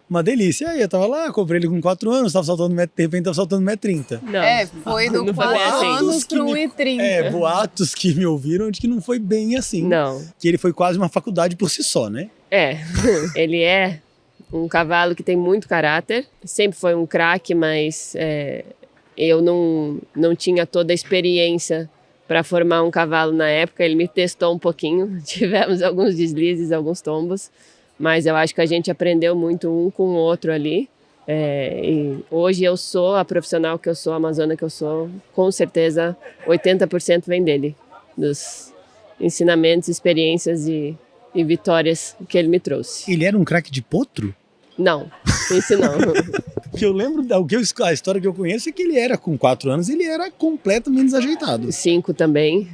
uma delícia. Aí eu tava lá, comprei ele com 4 anos, tava saltando de repente tava saltando 1,30 m. Não. Foi do Não foi 4 bem assim. anos pro 1,30 m. Boatos que me ouviram de que não foi bem assim. Não. Que ele foi quase uma faculdade por si só, né? Ele é um cavalo que tem muito caráter. Sempre foi um craque, mas eu não tinha toda a experiência para formar um cavalo na época. Ele me testou um pouquinho. Tivemos alguns deslizes, alguns tombos. Mas eu acho que a gente aprendeu muito um com o outro ali. E hoje eu sou a profissional que eu sou, a amazona que eu sou. Com certeza, 80% vem dele. Dos ensinamentos, experiências e vitórias que ele me trouxe. Ele era um craque de potro? Não, isso não. Porque eu lembro, a história que eu conheço é que ele era com 4 anos, ele era completamente desajeitado. 5 também.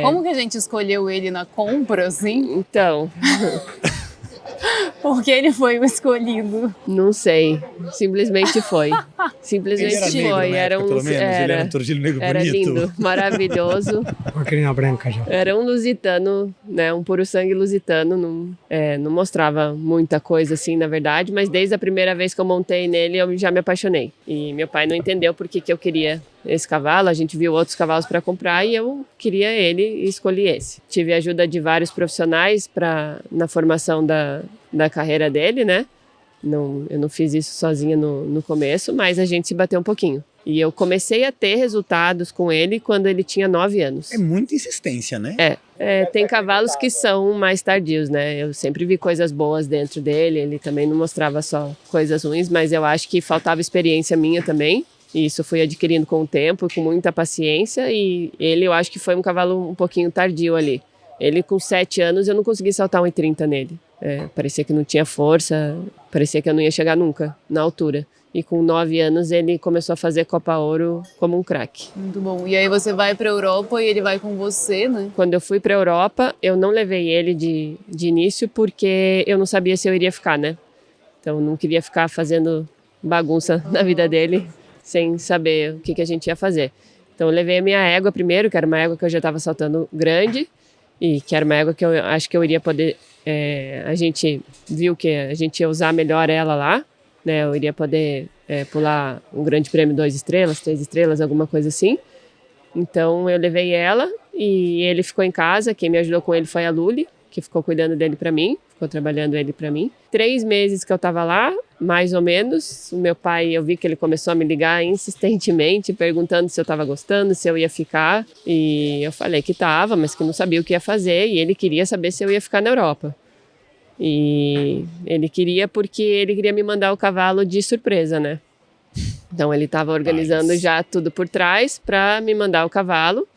Como que a gente escolheu ele na compra, assim? Então, Porque ele foi o escolhido. não sei. Simplesmente foi. Simplesmente Ele era negro foi. na época, pelo menos? Ele era um tordilho negro Era bonito? lindo, maravilhoso. Com a crina branca já. Era um lusitano, né? Um puro sangue lusitano. Não mostrava muita coisa assim, na verdade. Mas desde a primeira vez que eu montei nele, eu já me apaixonei. E meu pai não entendeu por que eu queria esse cavalo. A gente viu outros cavalos para comprar e eu queria ele e escolhi esse. Tive a ajuda de vários profissionais na formação da carreira dele, né? Eu não fiz isso sozinha no começo, mas a gente se bateu um pouquinho. E eu comecei a ter resultados com ele quando ele tinha 9 anos. É muita insistência, né? Tem cavalos que são mais tardios, né? Eu sempre vi coisas boas dentro dele, ele também não mostrava só coisas ruins, mas eu acho que faltava experiência minha também. E isso fui adquirindo com o tempo, com muita paciência, e ele eu acho que foi um cavalo um pouquinho tardio ali. Ele com 7 anos eu não consegui saltar 1,30 nele. Parecia que não tinha força, parecia que eu não ia chegar nunca na altura. E com 9 anos ele começou a fazer Copa Ouro como um craque. Muito bom. E aí você vai para a Europa e ele vai com você, né? Quando eu fui para a Europa, eu não levei ele de início porque eu não sabia se eu iria ficar, né? Então eu não queria ficar fazendo bagunça na vida dele sem saber o que a gente ia fazer. Então eu levei a minha égua primeiro, que era uma égua que eu já estava saltando grande e que era uma égua que eu acho que eu iria poder... a gente viu que a gente ia usar melhor ela lá, né? Eu iria poder pular um grande prêmio 2 estrelas, 3 estrelas, alguma coisa assim. Então eu levei ela e ele ficou em casa. Quem me ajudou com ele foi a Luli, que ficou cuidando dele para mim, ficou trabalhando ele para mim. 3 meses que eu estava lá, mais ou menos, o meu pai, eu vi que ele começou a me ligar insistentemente, perguntando se eu estava gostando, se eu ia ficar. E eu falei que estava, mas que não sabia o que ia fazer, e ele queria saber se eu ia ficar na Europa. E ele queria porque ele queria me mandar o cavalo de surpresa, né? Então ele estava organizando já tudo por trás para me mandar o cavalo.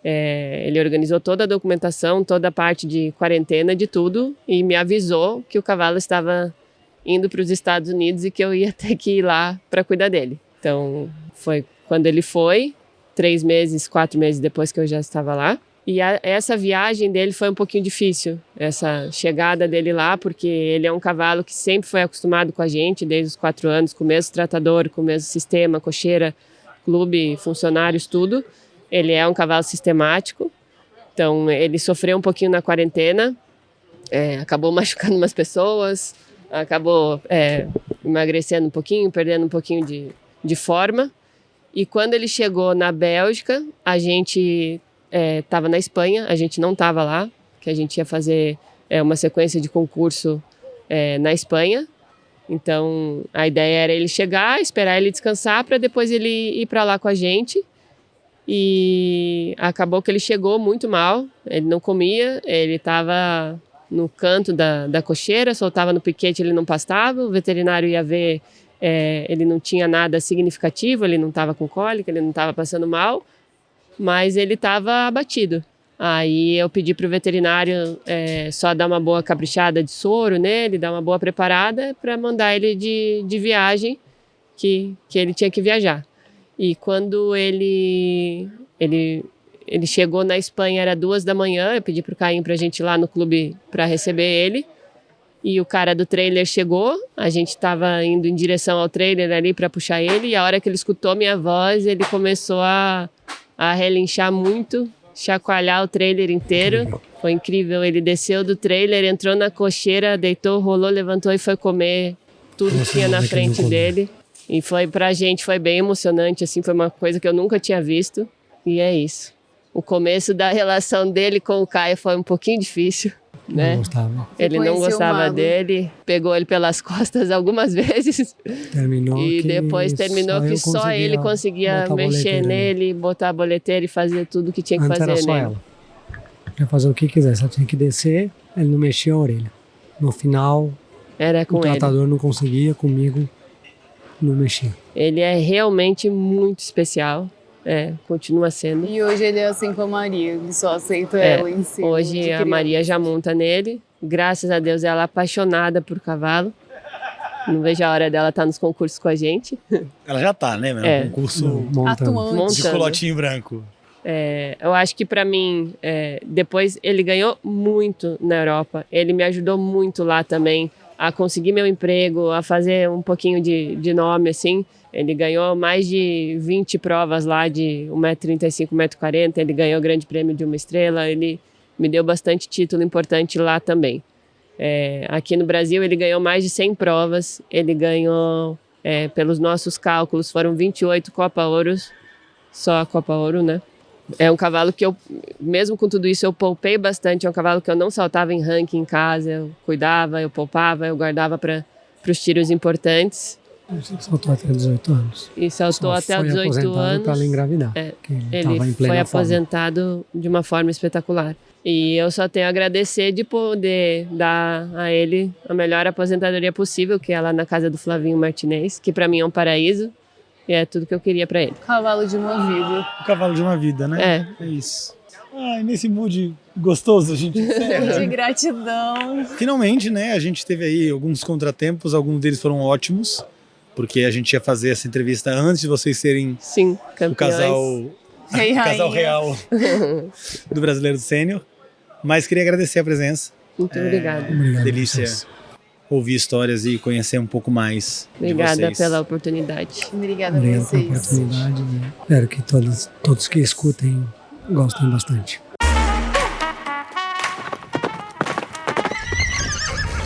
Ele organizou toda a documentação, toda a parte de quarentena, de tudo, e me avisou que o cavalo estava indo para os Estados Unidos e que eu ia ter que ir lá para cuidar dele. Então foi quando ele foi, 3 meses, 4 meses depois que eu já estava lá. E essa viagem dele foi um pouquinho difícil, essa chegada dele lá, porque ele é um cavalo que sempre foi acostumado com a gente, desde os 4 anos, com o mesmo tratador, com o mesmo sistema, cocheira, clube, funcionários, tudo. Ele é um cavalo sistemático, então ele sofreu um pouquinho na quarentena, acabou machucando umas pessoas, acabou emagrecendo um pouquinho, perdendo um pouquinho de forma. E quando ele chegou na Bélgica, a gente... estava na Espanha, a gente não estava lá, que a gente ia fazer uma sequência de concurso na Espanha. Então a ideia era ele chegar, esperar ele descansar para depois ele ir para lá com a gente. E acabou que ele chegou muito mal, ele não comia, ele estava no canto da cocheira, soltava no piquete, ele não pastava, o veterinário ia ver, ele não tinha nada significativo, ele não estava com cólica, ele não estava passando mal, mas ele estava abatido. Aí eu pedi para o veterinário só dar uma boa caprichada de soro nele, dar uma boa preparada para mandar ele de viagem, que ele tinha que viajar. E quando ele chegou na Espanha, era 2 da manhã, eu pedi para o Caim para a gente ir lá no clube para receber ele. E o cara do trailer chegou, a gente estava indo em direção ao trailer ali para puxar ele, e a hora que ele escutou minha voz, ele começou a relinchar muito, chacoalhar o trailer inteiro. Foi incrível, ele desceu do trailer, entrou na cocheira, deitou, rolou, levantou e foi comer tudo que tinha na frente dele. E pra gente foi bem emocionante, assim, foi uma coisa que eu nunca tinha visto. E é isso. O começo da relação dele com o Caio foi um pouquinho difícil, né? Não gostava. Ele não gostava dele, pegou ele pelas costas algumas vezes. Terminou e depois terminou que só ele conseguia mexer nele, botar a boleteira e fazer tudo que tinha que Antes fazer era só nele. ela. Podia fazer o que quisesse, ela tinha que descer, ele não mexia a orelha. No final, Era com o ele. tratador não conseguia, comigo não mexia. Ele é realmente muito especial. Continua sendo. E hoje ele é assim com a Maria, ele só aceita ela em si. Hoje a Maria já monta nele. Graças a Deus ela é apaixonada por cavalo. Não vejo a hora dela estar nos concursos com a gente. Ela já tá, né? Um concurso atuante. de colotinho branco. Eu acho que para mim, depois ele ganhou muito na Europa. Ele me ajudou muito lá também a conseguir meu emprego, a fazer um pouquinho de nome, assim. Ele ganhou mais de 20 provas lá de 1,35 m, 1,40 m. Ele ganhou o grande prêmio de 1 estrela. Ele me deu bastante título importante lá também. Aqui no Brasil ele ganhou mais de 100 provas. Ele ganhou, pelos nossos cálculos, foram 28 Copa Ouros. Só a Copa Ouro, né? É um cavalo que eu, mesmo com tudo isso, eu poupei bastante. É um cavalo que eu não saltava em ranking em casa. Eu cuidava, eu poupava, eu guardava para os tiros importantes. Saltou até 18 anos. E saltou até Só os foi 18 aposentado anos. para ela engravidar. Ele foi aposentado de uma forma espetacular. E eu só tenho a agradecer de poder dar a ele a melhor aposentadoria possível, que é lá na casa do Flavinho Martinez, que para mim é um paraíso. E é tudo que eu queria para ele. Cavalo de uma vida. O cavalo de uma vida, né? É isso. Ai, nesse mood gostoso, a gente encerra. De gratidão. Finalmente, né, a gente teve aí alguns contratempos, alguns deles foram ótimos, porque a gente ia fazer essa entrevista antes de vocês serem Sim, o casal real do Brasileiro Sênior. Mas queria agradecer a presença. Muito obrigada. Obrigado, Delícia vocês. ouvir histórias e conhecer um pouco mais Obrigada de vocês. pela oportunidade. Obrigada a Obrigado pela vocês. oportunidade. Espero que todos que escutem gostem bastante.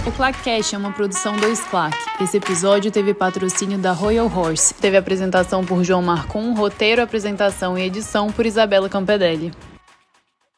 O ClaqueCast é uma produção do Claque. Esse episódio teve patrocínio da Royal Horse. Teve apresentação por João Marcon, roteiro, apresentação e edição por Isabela Campedelli.